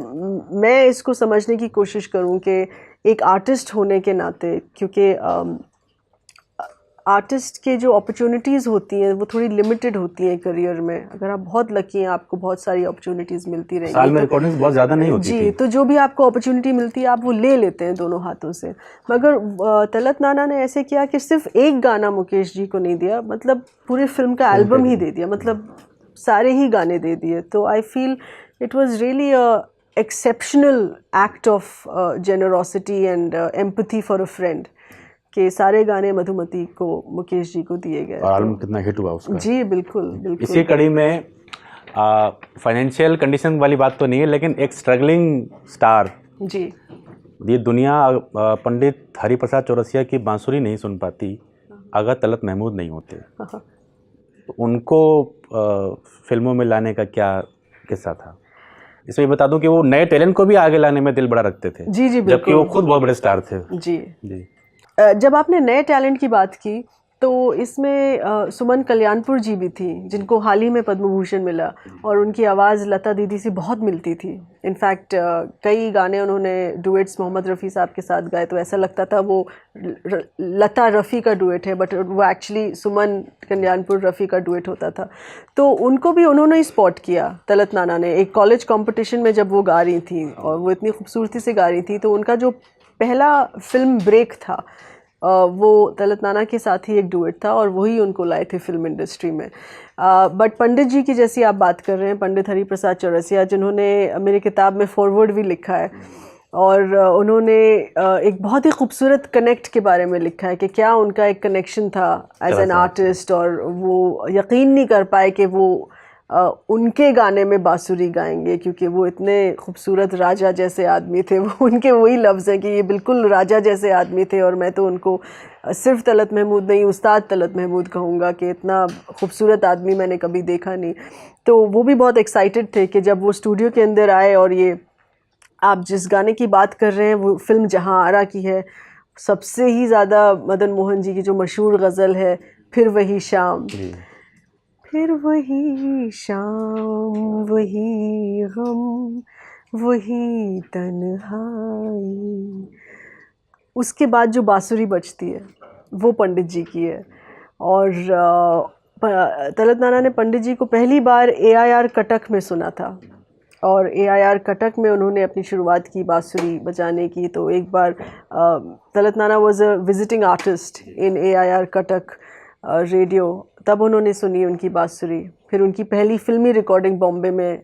मैं इसको समझने की कोशिश करूँ कि एक आर्टिस्ट होने के नाते, क्योंकि आर्टिस्ट के जो अपॉर्चुनिटीज़ होती हैं वो थोड़ी लिमिटेड होती हैं करियर में। अगर आप बहुत लकी हैं, आपको बहुत सारी अपॉर्चुनिटीज़ मिलती रहेंगी, साल में रिकॉर्डिंग्स बहुत ज़्यादा नहीं होती जी, तो जो भी आपको अपॉर्चुनिटी मिलती है आप वो ले लेते हैं दोनों हाथों से। मगर तलत नाना ने ऐसे किया कि सिर्फ एक गाना मुकेश जी को नहीं दिया, मतलब पूरी फिल्म का एल्बम ही दे दिया, मतलब सारे ही गाने दे दिए। तो I feel it was really a exceptional act of generosity and empathy for a friend कि सारे गाने मधुमती को मुकेश जी को दिए गए। और आलम कितना हिट हुआ उसका। जी बिल्कुल बिल्कुल। इसी कड़ी में फाइनेंशियल कंडीशन वाली बात तो नहीं है, लेकिन एक स्ट्रगलिंग स्टार, जी, ये दुनिया पंडित हरिप्रसाद चौरसिया की बांसुरी नहीं सुन पाती अगर तलत महमूद नहीं होते। तो उनको फिल्मों में लाने का क्या किस्सा था? इसमें बता दूं कि वो नए टैलेंट को भी आगे लाने में दिल बड़ा रखते थे। जी जी, जबकि वो खुद बहुत बड़े स्टार थे। जी जी। जब आपने नए टैलेंट की बात की तो इसमें सुमन कल्याणपुर जी भी थी, जिनको हाल ही में पद्म भूषण मिला, और उनकी आवाज़ लता दीदी से बहुत मिलती थी। इनफैक्ट कई गाने उन्होंने डुएट्स मोहम्मद रफ़ी साहब के साथ गाए, तो ऐसा लगता था वो लता रफ़ी का डुएट है, बट वो एक्चुअली सुमन कल्याणपुर रफ़ी का डुएट होता था। तो उनको भी उन्होंने ही स्पॉट किया तलत नाना ने एक कॉलेज कॉम्पिटिशन में, जब वो गा रही थी और वो इतनी खूबसूरती से गा रही थी। तो उनका जो पहला फिल्म ब्रेक था वो तलत नाना के साथ ही एक डुएट था और वही उनको लाए थे फिल्म इंडस्ट्री में। बट पंडित जी की जैसी आप बात कर रहे हैं, पंडित हरिप्रसाद चौरसिया, जिन्होंने मेरी किताब में फॉरवर्ड भी लिखा है, और उन्होंने एक बहुत ही खूबसूरत कनेक्ट के बारे में लिखा है कि क्या उनका एक कनेक्शन था एज एन आर्टिस्ट, और वो यकीन नहीं कर पाए कि वो उनके गाने में बांसुरी गाएंगे, क्योंकि वो इतने खूबसूरत राजा जैसे आदमी थे। वो उनके वही लफ्ज़ हैं कि ये बिल्कुल राजा जैसे आदमी थे, और मैं तो उनको सिर्फ तलत महमूद नहीं, उस्ताद तलत महमूद कहूँगा कि इतना खूबसूरत आदमी मैंने कभी देखा नहीं। तो वो भी बहुत एक्साइटेड थे कि जब वो स्टूडियो के अंदर आए, और ये आप जिस गाने की बात कर रहे हैं वो फिल्म जहाँ आरा की है, सबसे ही ज़्यादा मदन मोहन जी की जो मशहूर गज़ल है, फिर वही शाम, जी। फिर वही शाम, वही गम, वही तन्हाई। उसके बाद जो बांसुरी बजती है वो पंडित जी की है। और तलत नाना ने पंडित जी को पहली बार AIR कटक में सुना था, और AIR कटक में उन्होंने अपनी शुरुआत की बांसुरी बजाने की। तो एक बार तलत नाना was a visiting artist in AIR Cuttack radio, तब उन्होंने सुनी उनकी बांसुरी। फिर उनकी पहली फिल्मी रिकॉर्डिंग बॉम्बे में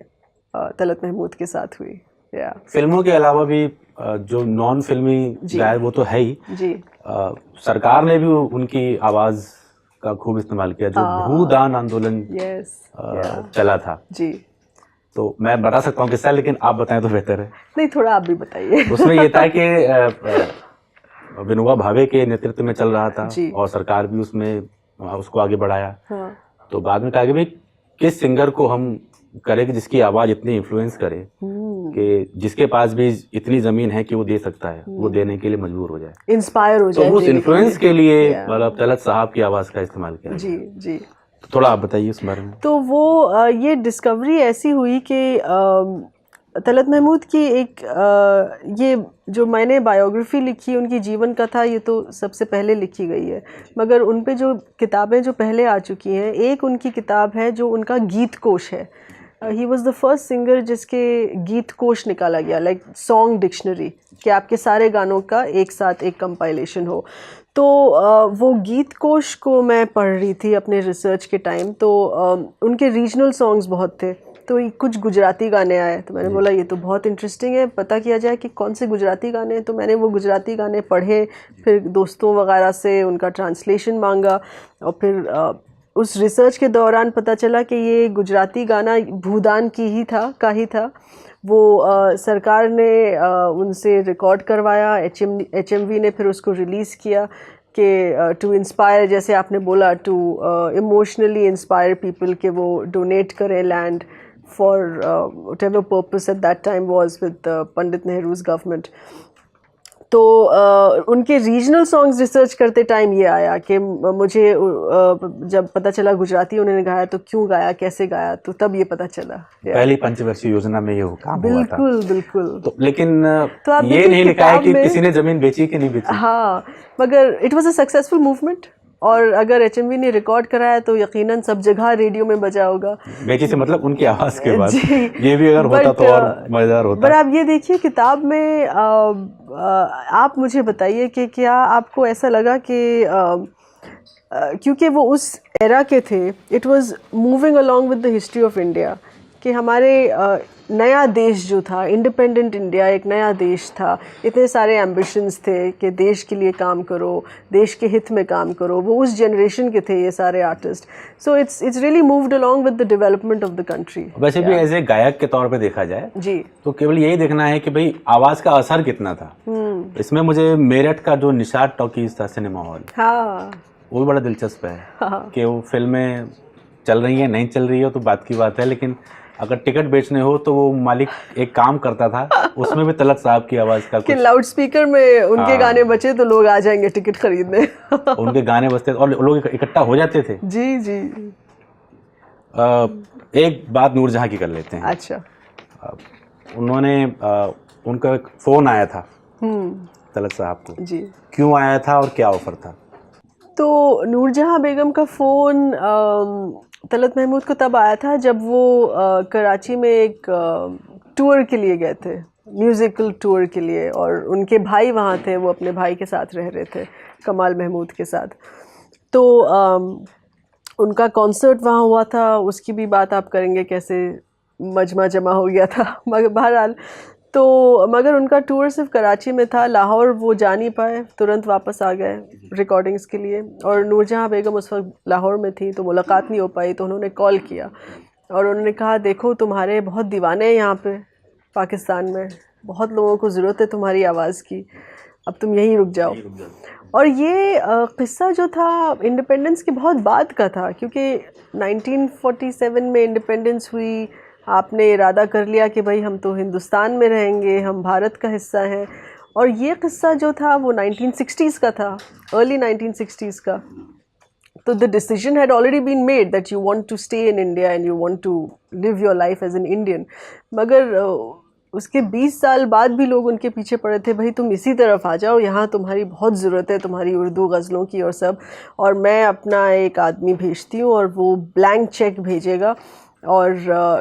तलत महमूद के साथ हुई। या फिल्मों के अलावा भी जो नॉन फिल्मी गायक वो तो है ही जी, सरकार ने भी उनकी आवाज़ का खूब इस्तेमाल किया, जो भूदान आंदोलन यस, चला था। जी। तो मैं बता सकता हूँ किस्सा, लेकिन आप बताएं तो बेहतर है। नहीं, थोड़ा आप भी बताइए। उसमें ये था कि विनोबा भावे के नेतृत्व में चल रहा था जी। और सरकार भी उसमें उसको आगे बढ़ाया। हाँ, तो बाद में कहा कि भाई किस सिंगर को हम करें कि जिसकी आवाज़ इतनी इन्फ्लुएंस करे कि जिसके पास भी इतनी ज़मीन है कि वो दे सकता है, वो देने के लिए मजबूर हो जाए, इंस्पायर हो तो जाए। उस इन्फ्लुएंस के लिए मतलब तलत साहब की आवाज़ का इस्तेमाल किया। जी, जी। तो थोड़ा आप बताइए उस बारे में। तो वो ये डिस्कवरी ऐसी हुई कि तलत महमूद की एक ये जो मैंने बायोग्राफी लिखी, उनकी जीवन कथा, ये तो सबसे पहले लिखी गई है, मगर उन पे जो किताबें जो पहले आ चुकी हैं, एक उनकी किताब है जो उनका गीत कोश है। He was the first singer जिसके गीत कोश निकाला गया, लाइक सॉन्ग डिक्शनरी, कि आपके सारे गानों का एक साथ एक कंपाइलेशन हो। तो वो गीत कोश को मैं पढ़ रही थी अपने रिसर्च के टाइम। तो उनके रीजनल सॉन्ग्स बहुत थे, तो कुछ गुजराती गाने आए, तो मैंने बोला ये तो बहुत इंटरेस्टिंग है, पता किया जाए कि कौन से गुजराती गाने हैं। तो मैंने वो गुजराती गाने पढ़े, फिर दोस्तों वगैरह से उनका ट्रांसलेशन मांगा, और फिर उस रिसर्च के दौरान पता चला कि ये गुजराती गाना भूदान ही था। वो सरकार ने उनसे रिकॉर्ड करवाया, HMV ने फिर उसको रिलीज़ किया कि टू इंस्पायर, जैसे आपने बोला, टू इमोशनली इंस्पायर पीपल, के वो डोनेट करें land for whatever purpose at that time was with Pandit Nehru's government. तो उनके रीजनल सॉन्ग्स रिसर्च करते टाइम ये आया कि मुझे जब पता चला गुजराती उन्होंने गाया, तो क्यों गाया, कैसे गाया, तो तब ये पता चला। पहली पंचवर्षीय योजना में ये काम हुआ था। बिल्कुल। तो लेकिन तो आप ये नहीं लिखा है कि किसी ने जमीन बेची कि नहीं बेची। हाँ, मगर it was a successful movement, और अगर HMV ने रिकॉर्ड कराया तो यकीनन सब जगह रेडियो में बजा होगा। बेची से मतलब उनकी आवाज़ के बाद। जी, ये भी अगर होता तो और मज़ेदार होता। पर आप ये देखिए किताब में, आप मुझे बताइए कि क्या आपको ऐसा लगा कि क्योंकि वो उस एरा के थे, it was moving along with the history of India, कि हमारे नया देश जो था, इंडिपेंडेंट इंडिया एक नया देश था, इतने सारे एम्बिशंस थे कि देश के लिए काम करो, देश के हित में काम करो, वो उस जनरेशन के थे ये सारे artist. So it's really moved along with the development of the country. वैसे भी एज ए गायक के तौर पे देखा जाए जी, तो केवल यही देखना है कि भाई आवाज़ का असर कितना था। इसमें मुझे मेरठ का जो निषाद टॉकीज था सिनेमा हॉल, हाँ, वो भी बड़ा दिलचस्प है कि वो फिल्में चल रही हैं, नहीं चल रही हो तो बात की बात है, लेकिन अगर टिकट बेचने हो तो वो मालिक एक काम करता था, उसमें भी तलत साहब की आवाज़ का कि लाउड स्पीकर में उनके गाने बचे तो लोग आ जाएंगे टिकट खरीदने। उनके गाने बजते और लोग इकट्ठा हो जाते थे। जी जी। एक बात नूरजहां की कर लेते हैं। अच्छा। उन्होंने उनका एक फ़ोन आया था तलत साहब को, जी, क्यों आया था और क्या ऑफ़र था? तो नूरजहां बेगम का फ़ोन तलत महमूद को तब आया था जब वो कराची में एक टूर के लिए गए थे, म्यूज़िकल टूर के लिए, और उनके भाई वहाँ थे, वो अपने भाई के साथ रह रहे थे, कमाल महमूद के साथ। तो उनका कॉन्सर्ट वहाँ हुआ था, उसकी भी बात आप करेंगे कैसे मजमा जमा हो गया था, मगर बहरहाल तो मगर उनका टूर सिर्फ कराची में था, लाहौर वो जा नहीं पाए, तुरंत वापस आ गए रिकॉर्डिंग्स के लिए, और नूरजहां बेगम उस वक्त लाहौर में थी तो मुलाकात नहीं हो पाई। तो उन्होंने कॉल किया और उन्होंने कहा देखो तुम्हारे बहुत दीवाने हैं यहाँ पे पाकिस्तान में, बहुत लोगों को ज़रूरत है तुम्हारी आवाज़ की, अब तुम यहीं रुक जाओ। और ये क़िस्सा जो था इंडिपेंडेंस के बहुत बाद का था, क्योंकि 1947 में इंडिपेंडेंस हुई, आपने इरादा कर लिया कि भाई हम तो हिंदुस्तान में रहेंगे, हम भारत का हिस्सा हैं, और ये क़िस्सा जो था वो 1960s का था, अर्ली 1960s का। तो the decision had already been made that you want to stay in India and you want to live your life as an Indian. मगर उसके 20 साल बाद भी लोग उनके पीछे पड़े थे, भाई तुम इसी तरफ आ जाओ, यहाँ तुम्हारी बहुत ज़रूरत है तुम्हारी उर्दू गज़लों की और सब। और मैं अपना एक आदमी भेजती हूँ और वो ब्लैंक चेक भेजेगा और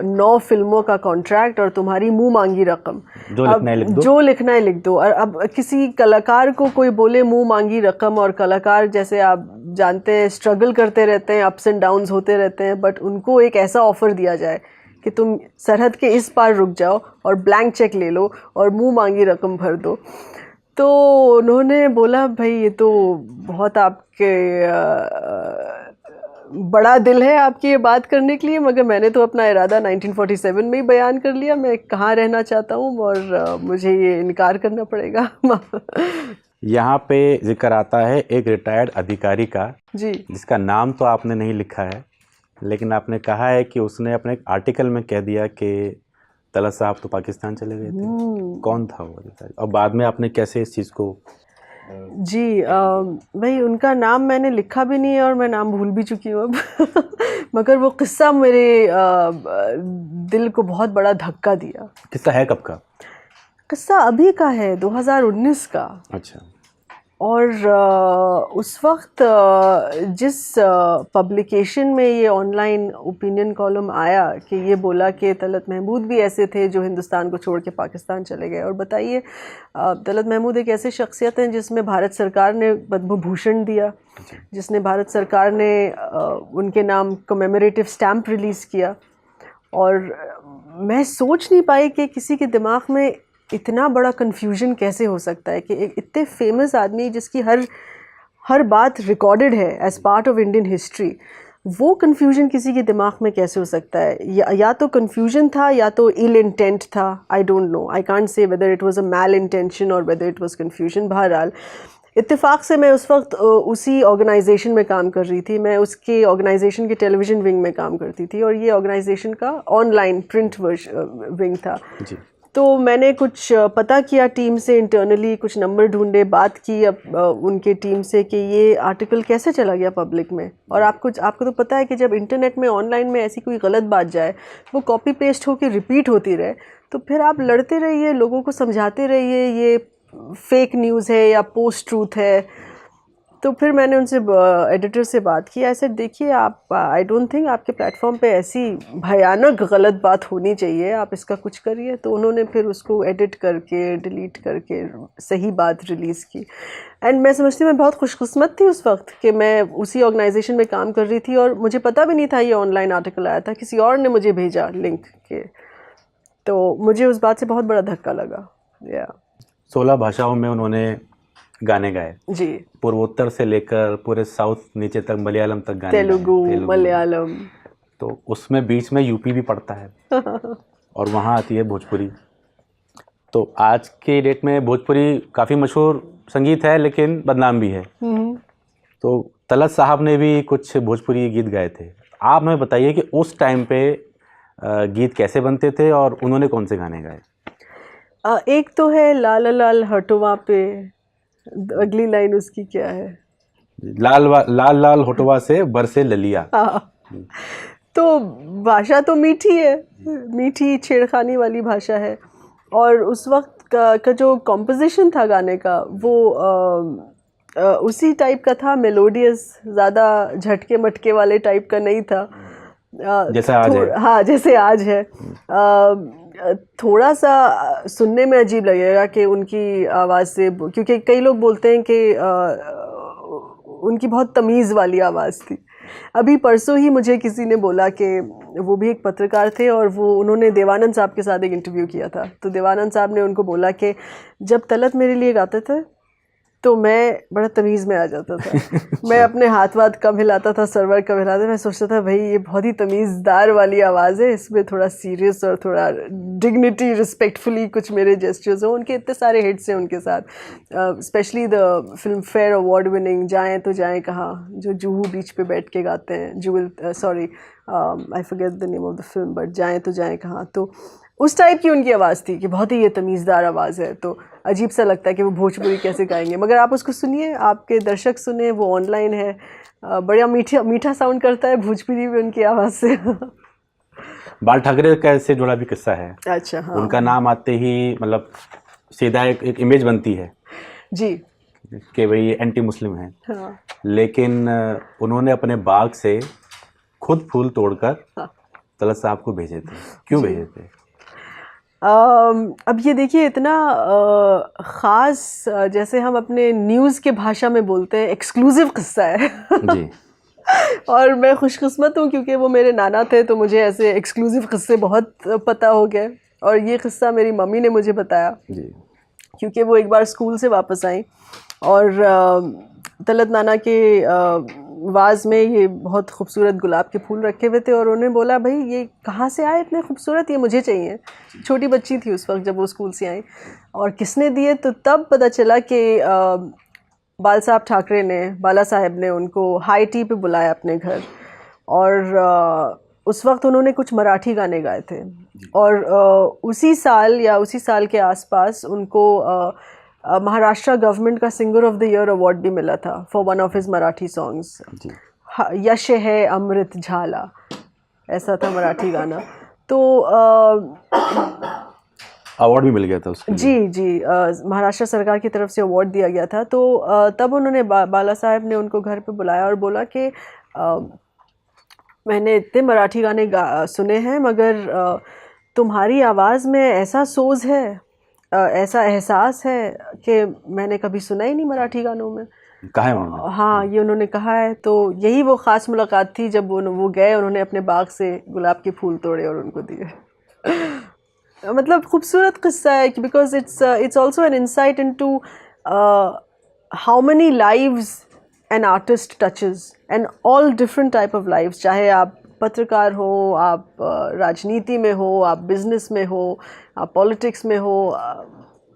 9 फिल्मों का कॉन्ट्रैक्ट और तुम्हारी मुंह मांगी रकम, जो लिखना है लिख दो। जो लिखना है लिख दो। और अब किसी कलाकार को कोई बोले मुंह मांगी रकम, और कलाकार जैसे आप जानते हैं स्ट्रगल करते रहते हैं, अप्स एंड डाउन्स होते रहते हैं, बट उनको एक ऐसा ऑफ़र दिया जाए कि तुम सरहद के इस पार रुक जाओ और ब्लैंक चेक ले लो और मुंह मांगी रकम भर दो। तो उन्होंने बोला भाई ये तो बहुत आपके बड़ा दिल है आपकी ये बात करने के लिए, मगर मैंने तो अपना इरादा 1947 में ही बयान कर लिया, मैं कहाँ रहना चाहता हूँ और मुझे ये इनकार करना पड़ेगा। यहाँ पे जिक्र आता है एक रिटायर्ड अधिकारी का, जी, जिसका नाम तो आपने नहीं लिखा है, लेकिन आपने कहा है कि उसने अपने एक आर्टिकल में कह दिया कि तलत साहब तो पाकिस्तान चले गए थे। कौन था वो अधिकारी और बाद में आपने कैसे इस चीज़ को? जी भाई उनका नाम मैंने लिखा भी नहीं है और मैं नाम भूल भी चुकी हूँ अब। मगर वो किस्सा मेरे दिल को बहुत बड़ा धक्का दिया। किस्सा है कब का? किस्सा अभी का है, 2019 का। अच्छा। और उस वक्त जिस पब्लिकेशन में ये ऑनलाइन ओपिनियन कॉलम आया कि ये बोला कि तलत महमूद भी ऐसे थे जो हिंदुस्तान को छोड़ के पाकिस्तान चले गए। और बताइए तलत महमूद एक ऐसे शख्सियत हैं जिसमें भारत सरकार ने पद्म भूषण दिया, जिसने भारत सरकार ने उनके नाम कमेमोरेटिव स्टैम्प रिलीज़ किया। और मैं सोच नहीं पाई कि किसी के दिमाग में इतना बड़ा कन्फ्यूजन कैसे हो सकता है कि एक इतने फेमस आदमी जिसकी हर बात रिकॉर्डेड है as part of Indian history, वो कन्फ्यूजन किसी के दिमाग में कैसे हो सकता है। या तो कन्फ्यूजन था या तो इल इंटेंट था, I don't know, I can't say whether it was a mal intention और वेदर इट वाज कन्फ्यूजन। बहरहाल इत्तेफाक से मैं उस वक्त उसी ऑर्गेनाइजेशन में काम कर रही थी, मैं उसके ऑर्गेनाइजेशन के टेलीविज़न विंग में काम करती थी और ये ऑर्गेनाइजेशन का ऑनलाइन प्रिंट विंग था। जी। तो मैंने कुछ पता किया टीम से इंटरनली, कुछ नंबर ढूंढे, बात की उनके टीम से कि ये आर्टिकल कैसे चला गया पब्लिक में। और आपको तो पता है कि जब इंटरनेट में ऑनलाइन में ऐसी कोई गलत बात जाए, वो कॉपी पेस्ट होकर रिपीट होती रहे, तो फिर आप लड़ते रहिए, लोगों को समझाते रहिए ये फेक न्यूज़ है या पोस्ट ट्रूथ है। तो फिर मैंने उनसे एडिटर से बात की, ऐसे देखिए आप, आई डोंट थिंक आपके प्लेटफॉर्म पे ऐसी भयानक गलत बात होनी चाहिए, आप इसका कुछ करिए। तो उन्होंने फिर उसको एडिट करके डिलीट करके सही बात रिलीज़ की। एंड मैं समझती हूँ मैं बहुत खुशकिस्मत थी उस वक्त कि मैं उसी ऑर्गेनाइजेशन में काम कर रही थी और मुझे पता भी नहीं था ये ऑनलाइन आर्टिकल आया था, किसी और ने मुझे भेजा लिंक के। तो मुझे उस बात से बहुत बड़ा धक्का लगा। 16 भाषाओं में उन्होंने गाने गाए जी, पूर्वोत्तर से लेकर पूरे साउथ नीचे तक, मलयालम तक गाने तेलुगु, मलयालम। तो उसमें बीच में यूपी भी पड़ता है और वहाँ आती है भोजपुरी। तो आज के डेट में भोजपुरी काफ़ी मशहूर संगीत है लेकिन बदनाम भी है। तो तलत साहब ने भी कुछ भोजपुरी गीत गाए थे। आप हमें बताइए कि उस टाइम पे गीत कैसे बनते थे और उन्होंने कौन से गाने गाए? एक तो है लाल लाल हटवा पे, अगली लाइन उसकी क्या है? लाल लाल होठवा से बरसे ललिया। तो भाषा तो मीठी है, मीठी छेड़खानी वाली भाषा है। और उस वक्त का जो कॉम्पोजिशन था गाने का वो उसी टाइप का था, मेलोडियस, ज़्यादा झटके मटके वाले टाइप का नहीं था जैसा आज है। हाँ, जैसे आज है। थोड़ा सा सुनने में अजीब लगेगा कि उनकी आवाज़ से, क्योंकि कई लोग बोलते हैं कि उनकी बहुत तमीज़ वाली आवाज़ थी। अभी परसों ही मुझे किसी ने बोला कि वो भी एक पत्रकार थे और उन्होंने देवानंद साहब के साथ एक इंटरव्यू किया था। तो देवानंद साहब ने उनको बोला कि जब तलत मेरे लिए गाते थे तो मैं बड़ा तमीज़ में आ जाता था। मैं अपने हाथ वाथ कम हिलाता था, सरवर कम हिलाता था। मैं सोचता था भाई ये बहुत ही तमीज़दार वाली आवाज़ है, इसमें थोड़ा सीरियस और थोड़ा डिग्निटी, रिस्पेक्टफुली कुछ मेरे जेस्चर्स हों। उनके इतने सारे हिट्स हैं उनके साथ, specially the film fair award winning जाएँ तो जाएँ कहाँ, जो जुहू बीच पे बैठ के गाते हैं, I forget the name of the film, but जाएँ तो जाएँ कहाँ। तो उस टाइप की उनकी आवाज़ थी कि बहुत ही ये तमीज़दार आवाज़ है, तो अजीब सा लगता है कि वो भोजपुरी कैसे गाएंगे। मगर आप उसको सुनिए, आपके दर्शक सुने, वो ऑनलाइन है, बड़ा मीठा मीठा साउंड करता है भोजपुरी भी उनकी आवाज़ से। बाल ठाकरे का इससे जुड़ा भी किस्सा है। अच्छा, हाँ। उनका नाम आते ही मतलब सीधा एक इमेज बनती है जी। कि भाई ये एंटी मुस्लिम है। हाँ। लेकिन उन्होंने अपने बाग से खुद फूल तोड़कर हाँ। तलत साहब को भेजे थे। क्यों भेजे थे? अब ये देखिए, इतना ख़ास, जैसे हम अपने न्यूज़ के भाषा में बोलते हैं, एक्सक्लूसिव किस्सा है। जी। और मैं खुशकिस्मत हूँ क्योंकि वो मेरे नाना थे, तो मुझे ऐसे एक्सक्लूसिव किस्से बहुत पता हो गए। और ये किस्सा मेरी मम्मी ने मुझे बताया जी। क्योंकि वो एक बार स्कूल से वापस आई और तलत नाना के वाज में ये बहुत खूबसूरत गुलाब के फूल रखे हुए थे और उन्हें बोला, भाई ये कहाँ से आए इतने खूबसूरत, ये मुझे चाहिए। छोटी बच्ची थी उस वक्त जब वो स्कूल से आई, और किसने दिए, तो तब पता चला कि बाल साहब ठाकरे ने, बाला साहब ने उनको हाई टी पे बुलाया अपने घर, और उस वक्त उन्होंने कुछ मराठी गाने गाए थे। और उसी साल के आसपास उनको महाराष्ट्र गवर्नमेंट का singer of the year award भी मिला था for one of his Marathi songs. यश है अमृत झाला, ऐसा था मराठी गाना। तो अवार्ड भी मिल गया था उसके लिए। जी, महाराष्ट्र सरकार की तरफ से अवार्ड दिया गया था। तो तब उन्होंने बाला साहब ने उनको घर पे बुलाया और बोला कि मैंने इतने मराठी गाने सुने हैं, मगर तुम्हारी आवाज़ में ऐसा सोज है, ऐसा एहसास है कि मैंने कभी सुना ही नहीं मराठी गानों में। कहा है उन्होंने? हाँ, ये उन्होंने कहा है। तो यही वो ख़ास मुलाकात थी जब वो गए, उन्होंने अपने बाग से गुलाब के फूल तोड़े और उनको दिए। मतलब खूबसूरत किस्सा है, because it's also an insight into how many lives an artist touches, and all different type of lives. चाहे आप पत्रकार हो, आप राजनीति में हो, आप बिजनेस में हो, आप पॉलिटिक्स में हो,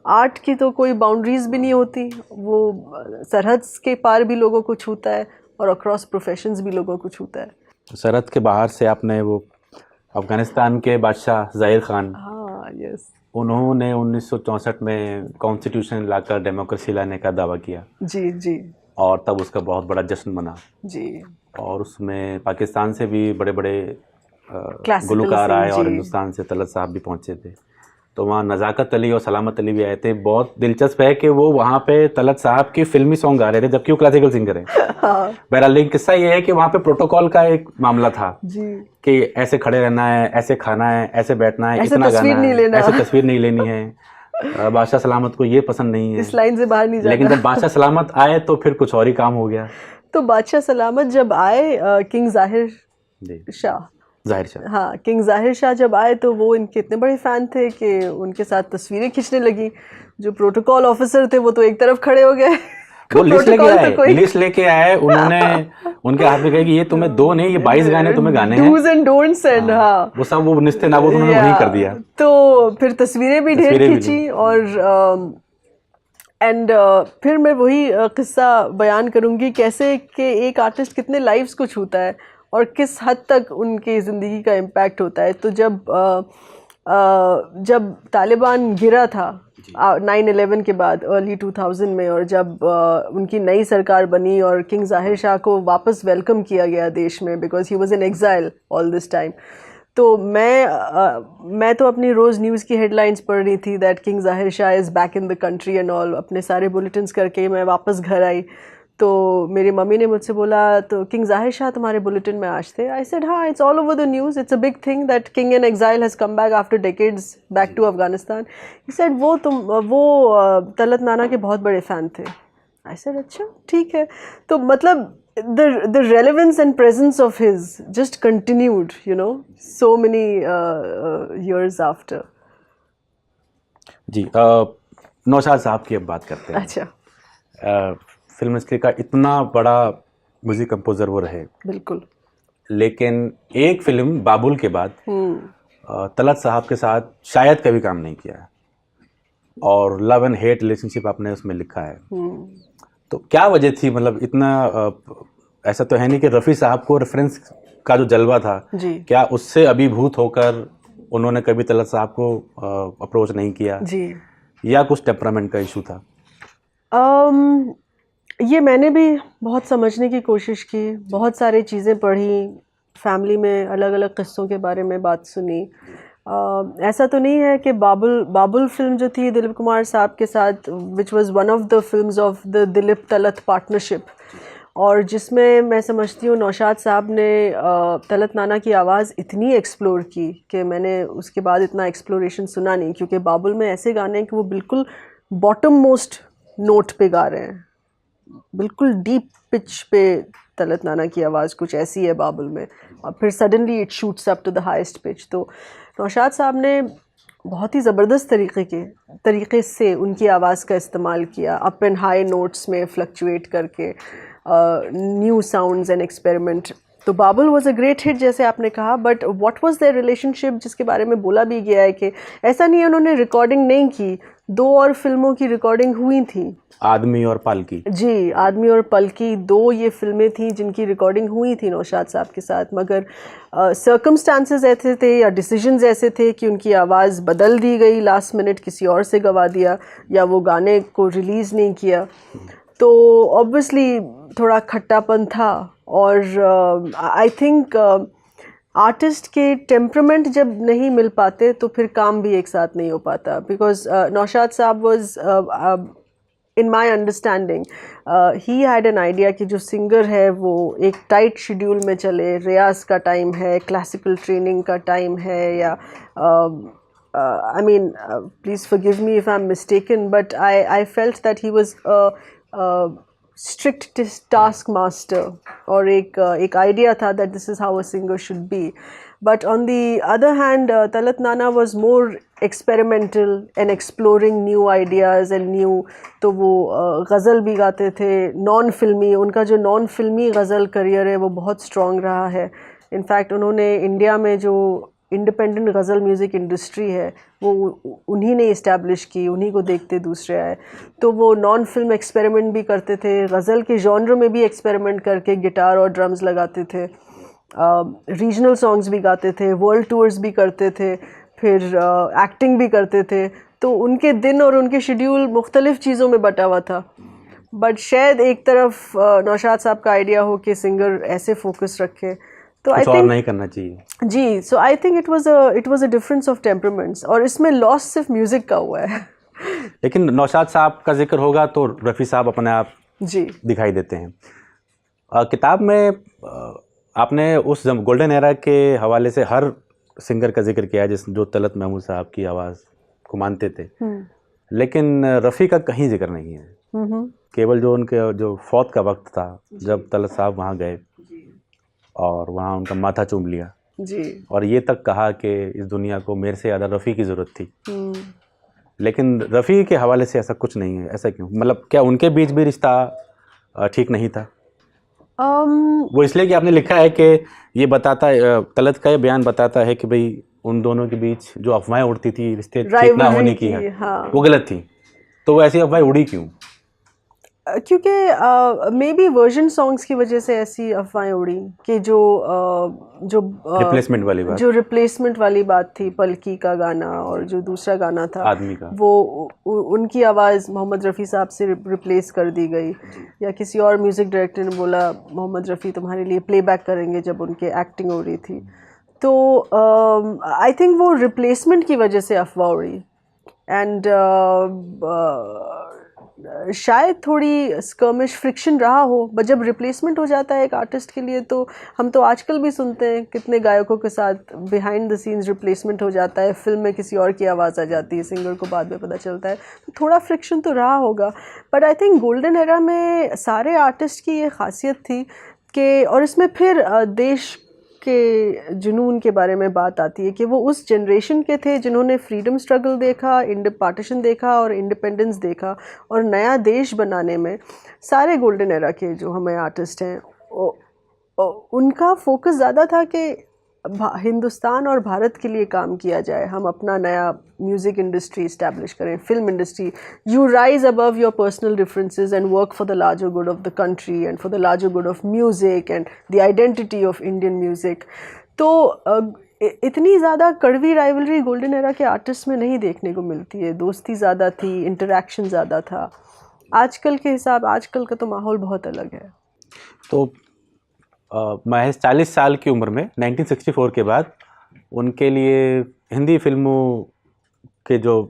आर्ट की तो कोई बाउंड्रीज भी नहीं होती, वो सरहद के पार भी लोगों को छूता है और अक्रॉस प्रोफेशंस भी लोगों को छूता है। सरहद के बाहर से आपने वो अफगानिस्तान के बादशाह ज़ाहिर खान, हाँ, यस, उन्होंने 1964 में कॉन्स्टिट्यूशन लाकर डेमोक्रेसी लाने का दावा किया। जी, और तब उसका बहुत बड़ा जश्न मना जी। और उसमें पाकिस्तान से भी बड़े बड़े गुलकार आए और हिंदुस्तान से तलत साहब भी पहुंचे थे। तो वहाँ नज़ाकत अली और सलामत अली भी आए थे। बहुत दिलचस्प है कि वो वहाँ पे तलत साहब की फिल्मी सॉन्ग गा रहे थे, जबकि वो क्लासिकल सिंगर है। हाँ। बहरहाल, लेकिन किस्सा ये है कि वहाँ पे प्रोटोकॉल का एक मामला था जी, कि ऐसे खड़े रहना है, ऐसे खाना है, ऐसे बैठना है, ऐसे इतना तस्वीर गाना नहीं है, लेना, ऐसे तस्वीर नहीं लेनी है। बादशाह सलामत को ये पसंद नहीं है, इस लाइन से बाहर नहीं जाना। लेकिन जब बादशाह सलामत आए तो फिर कुछ और ही काम हो गया। तो बादशाह सलामत जब आए, किंग ज़ाहिर शाह, हाँ, किंग ज़ाहिर शाह जब आए तो वो इनके इतने बड़े फ़ैन थे कि उनके साथ तस्वीरें खींचने लगी। जो प्रोटोकॉल ऑफिसर थे वो तो एक तरफ खड़े हो गए। वो लिस्ट लेके आए उन्होंने उनके हाथ में कहा कि ये तुम्हें दो नहीं, ये 22 गाने तुम्हें गाने हैं, डूज एंड डोंट्स, एंड हाँ, वो सब वो निस्ते ना वो उन्होंने वही कर दिया। तो फिर तस्वीरें भी ढेर खींची और फिर मैं वही किस्सा बयान करूँगी कैसे कि एक आर्टिस्ट कितने लाइव्स को छूता है और किस हद तक उनकी ज़िंदगी का इम्पैक्ट होता है। तो जब तालिबान गिरा था 9/11 के बाद अर्ली 2000 में, और जब उनकी नई सरकार बनी और किंग ज़ाहिर शाह को वापस वेलकम किया गया देश में, because he was in exile all this time, तो मैं तो अपनी रोज़ न्यूज़ की हेडलाइंस पढ़ रही थी दैट किंग ज़ाहिर Shah is back in the country and all. अपने सारे बुलेटिन्स करके मैं वापस घर आई तो मेरी मम्मी ने मुझसे बोला, तो किंग ज़ाहिर शाह तुम्हारे बुलेटिन में आज थे? आई सेड हाँ, it's all over the news, it's a big thing that king in exile has come back after decades back to Afghanistan. He said वो तलत नाना के बहुत बड़े फ़ैन थे। आई सेड अच्छा ठीक है। तो मतलब the relevance and presence of his just continued, you know, so many years after. जी, नौशाद साहब की अब बात करते हैं। अच्छा। फिल्म इंडस्ट्री का इतना बड़ा म्यूजिक कंपोजर वो रहे, बिल्कुल, लेकिन एक फिल्म बाबुल के बाद तलत साहब के साथ शायद कभी काम नहीं किया, और लव एंड हेट रिलेशनशिप आपने उसमें लिखा है। तो क्या वजह थी? मतलब इतना ऐसा तो है नहीं कि रफ़ी साहब को रेफरेंस का जो जलवा था, जी, क्या उससे अभिभूत होकर उन्होंने कभी तलत साहब को अप्रोच नहीं किया जी। या कुछ टेम्परामेंट का इशू था? ये मैंने भी बहुत समझने की कोशिश की, बहुत सारी चीज़ें पढ़ी, फैमिली में अलग अलग क़िस्सों के बारे में बात सुनी। ऐसा तो नहीं है कि बाबुल फिल्म जो थी दिलीप कुमार साहब के साथ, which was one of the films of the Dilip Talat partnership, और जिसमें मैं समझती हूँ नौशाद साहब ने तलत नाना की आवाज़ इतनी एक्सप्लोर की कि मैंने उसके बाद इतना एक्सप्लोरेशन सुना नहीं, क्योंकि बाबुल में ऐसे गाने हैं कि वो बिल्कुल बॉटम मोस्ट नोट पे गा रहे हैं, बिल्कुल डीप पिच पे तलत नाना की आवाज़ कुछ ऐसी है बाबुल में, और फिर suddenly it shoots up to the highest pitch. तो नौशाद साहब ने बहुत ही ज़बरदस्त तरीके से उनकी आवाज़ का इस्तेमाल किया, अप एंड हाई नोट्स में फ्लक्चुएट करके, न्यू साउंड्स एंड एक्सपेरिमेंट। तो बाबुल वॉज अ ग्रेट हिट जैसे आपने कहा, but what was their relationship, जिसके बारे में बोला भी गया है कि ऐसा नहीं है उन्होंने रिकॉर्डिंग नहीं की, 2 और फिल्मों की रिकॉर्डिंग हुई थी, आदमी और पालकी। जी, आदमी और पलकी 2 ये फिल्में थी जिनकी रिकॉर्डिंग हुई थी नौशाद साहब के साथ, मगर सर्कमस्टांसेस ऐसे थे या डिसीजंस ऐसे थे कि उनकी आवाज़ बदल दी गई, लास्ट मिनट किसी और से गवा दिया, या वो गाने को रिलीज़ नहीं किया। तो ऑब्वियसली थोड़ा खट्टापन था, और आई थिंक आर्टिस्ट के टेम्परामेंट जब नहीं मिल पाते तो फिर काम भी एक साथ नहीं हो पाता, बिकॉज नौशाद साहब was in my understanding he had an idea कि जो सिंगर है वो एक टाइट शेड्यूल में चले, रियाज का टाइम है, क्लासिकल ट्रेनिंग का टाइम है, या I mean please forgive me if I am mistaken, but I felt that he was strict task master, और एक आइडिया था that this is how a singer should be. But on the other hand Talat नाना was more experimental and exploring new ideas and new, तो वो गज़ल भी गाते थे, non फिल्मी, उनका जो नॉन फिल्मी गज़ल करियर है वो बहुत स्ट्रॉन्ग रहा है। इनफैक्ट उन्होंने इंडिया में जो इंडिपेंडेंट गज़ल म्यूज़िक इंडस्ट्री है वो उन्हीं ने इस्टेब्लिश की, उन्हीं को देखते दूसरे आए। तो वो नॉन फिल्म एक्सपेरिमेंट भी करते थे, गज़ल के जॉनर में भी एक्सपेरिमेंट करके गिटार और ड्रम्स लगाते थे, रीजनल सॉन्ग्स भी गाते थे, वर्ल्ड टूर्स भी करते थे, फिर एक्टिंग भी करते थे। तो उनके दिन और उनके शेड्यूल मुख्तलिफ़ चीज़ों में बटा हुआ था, बट शायद एक तरफ नौशाद साहब का आइडिया हो कि सिंगर ऐसे फोकस रखे, तो आई थिंक नहीं करना चाहिए जी। So I think it was a difference of temperaments, और इसमें लॉस सिर्फ म्यूज़िक का हुआ है। लेकिन नौशाद साहब का जिक्र होगा तो रफ़ी साहब अपने आप जी दिखाई देते हैं। किताब में आपने उस गोल्डन एरा के हवाले से हर सिंगर का जिक्र किया है जो तलत महमूद साहब की आवाज़ को मानते थे, लेकिन रफ़ी का कहीं जिक्र नहीं है। केवल जो उनके जो फौत का वक्त था जब तलत साहब वहाँ गए और वहाँ उनका माथा चूम लिया जी, और ये तक कहा कि इस दुनिया को मेरे से ज़्यादा रफ़ी की ज़रूरत थी, लेकिन रफ़ी के हवाले से ऐसा कुछ नहीं है। ऐसा क्यों? मतलब क्या उनके बीच भी रिश्ता ठीक नहीं था? वो इसलिए कि आपने लिखा है कि ये बताता है, तलत का ये बयान बताता है कि भाई उन दोनों के बीच जो अफवाहें उड़ती थी रिश्ते ठीक ना होने की है, हाँ। वो गलत थी। तो वो ऐसी अफवाहें उड़ी क्यों? क्योंकि मे बी वर्जन सॉन्ग्स की वजह से ऐसी अफवाहें उड़ी कि जो रिप्लेसमेंट वाली बात थी, पलकी का गाना और जो दूसरा गाना था आदमी का, वो उनकी आवाज़ मोहम्मद रफ़ी साहब से रिप्लेस कर दी गई, या किसी और म्यूज़िक डायरेक्टर ने बोला मोहम्मद रफ़ी तुम्हारे लिए प्लेबैक करेंगे जब उनके एक्टिंग हो रही थी। तो आई थिंक वो रिप्लेसमेंट की वजह से अफवाह उड़ी, एंड शायद थोड़ी स्कर्मिश फ्रिक्शन रहा हो, बट जब रिप्लेसमेंट हो जाता है एक आर्टिस्ट के लिए, तो हम तो आजकल भी सुनते हैं कितने गायकों के साथ बिहाइंड द सीन्स रिप्लेसमेंट हो जाता है, फिल्म में किसी और की आवाज़ आ जाती है, सिंगर को बाद में पता चलता है, तो थोड़ा फ्रिक्शन तो रहा होगा। But I think golden era में सारे आर्टिस्ट की ये खासियत थी कि, और इसमें फिर देश के जुनून के बारे में बात आती है कि वो उस जनरेशन के थे जिन्होंने फ्रीडम स्ट्रगल देखा, पार्टीशन देखा और इंडिपेंडेंस देखा, और नया देश बनाने में सारे गोल्डन एरा के जो हमें आर्टिस्ट हैं उनका फोकस ज़्यादा था कि हिंदुस्तान और भारत के लिए काम किया जाए, हम अपना नया म्यूज़िक इंडस्ट्री इस्टेब्लिश करें, film industry, you rise above your personal differences and work for the larger good of the country and for the larger good of music and the identity of Indian music. तो इतनी ज़्यादा कड़वी rivalry golden era के artist में नहीं देखने को मिलती है। दोस्ती ज़्यादा थी, इंटरेक्शन ज़्यादा था। आजकल के हिसाब, आजकल का तो माहौल बहुत अलग है। तो महज 40 साल की उम्र में 1964 के बाद उनके लिए हिंदी फिल्मों के जो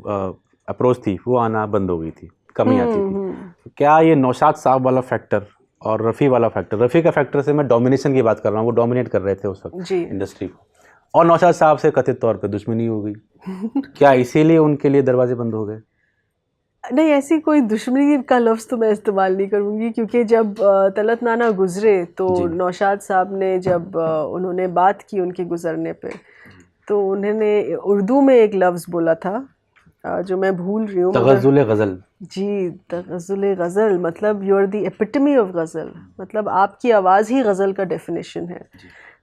अप्रोच थी वो आना बंद हो गई थी, कमी आती थी। क्या ये नौशाद साहब वाला फैक्टर और रफ़ी वाला फैक्टर, रफ़ी का फैक्टर से मैं डोमिनेशन की बात कर रहा हूँ, वो डोमिनेट कर रहे थे उस वक्त इंडस्ट्री को, और नौशाद साहब से कथित तौर पे दुश्मनी हो गई, क्या इसीलिए उनके लिए दरवाजे बंद हो गए? नहीं, ऐसी कोई दुश्मनी का लफ्ज़ तो मैं इस्तेमाल नहीं करूँगी, क्योंकि जब तलत नाना गुज़रे तो नौशाद साहब ने जब उन्होंने बात की उनके गुज़रने पे, तो उन्होंने उर्दू में एक लफ्ज़ बोला था जो मैं भूल रही हूँ, तगज़ुल गज़ल। जी, तगज़ुल गज़ल, मतलब you are the epitome of ghazal, मतलब आपकी आवाज़ ही गज़ल का डेफिनेशन है।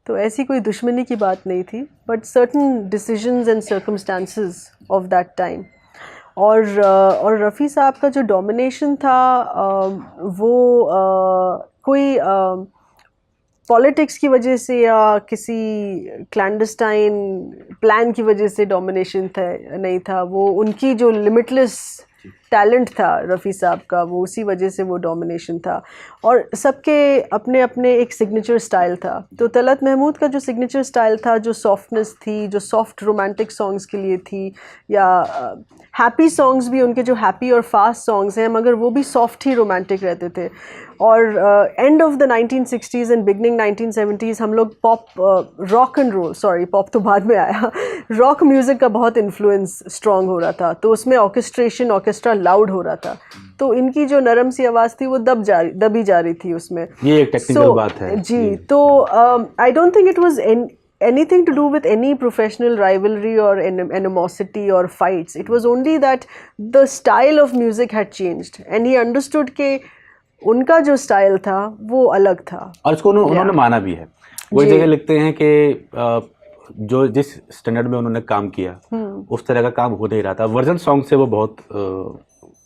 तो ऐसी कोई दुश्मनी की बात नहीं थी, but certain decisions and circumstances of that time. और रफ़ी साहब का जो डोमिनेशन था वो कोई पॉलिटिक्स की वजह से या किसी क्लैंडस्टाइन प्लान की वजह से डोमिनेशन था नहीं था। वो उनकी जो लिमिटलेस टैलेंट था रफ़ी साहब का, वो उसी वजह से वो डोमिनेशन था। और सबके अपने अपने एक सिग्नेचर स्टाइल था। तो तलत महमूद का जो सिग्नेचर स्टाइल था, जो सॉफ्टनेस थी, जो सॉफ्ट रोमांटिक सॉन्ग्स के लिए थी, या हैप्पी सॉन्ग्स भी उनके जो हैप्पी और फास्ट सॉन्ग्स हैं, मगर वो भी सॉफ्ट ही रोमांटिक रहते थे। और end of the 1960s end beginning 1970s हम लोग pop, rock and roll, sorry pop तो बाद में आया, रॉक म्यूज़िक का बहुत इन्फ्लुएंस स्ट्रॉन्ग हो रहा था। तो उसमें ऑर्केस्ट्रा लाउड हो रहा था, तो इनकी जो नरम सी आवाज़ थी वो दबी जा रही थी उसमें। ये एक टेक्निकल बात है जी। तो I don't think it was anything to do with any professional rivalry or animosity or fights. It was only that the style of music had changed and he understood कि उनका जो स्टाइल था वो अलग था, और इसको उन्होंने माना भी है। वही जगह लिखते हैं कि जो जिस स्टैंडर्ड में उन्होंने काम किया उस तरह का काम हो नहीं रहा था। वर्जन सॉन्ग से वो बहुत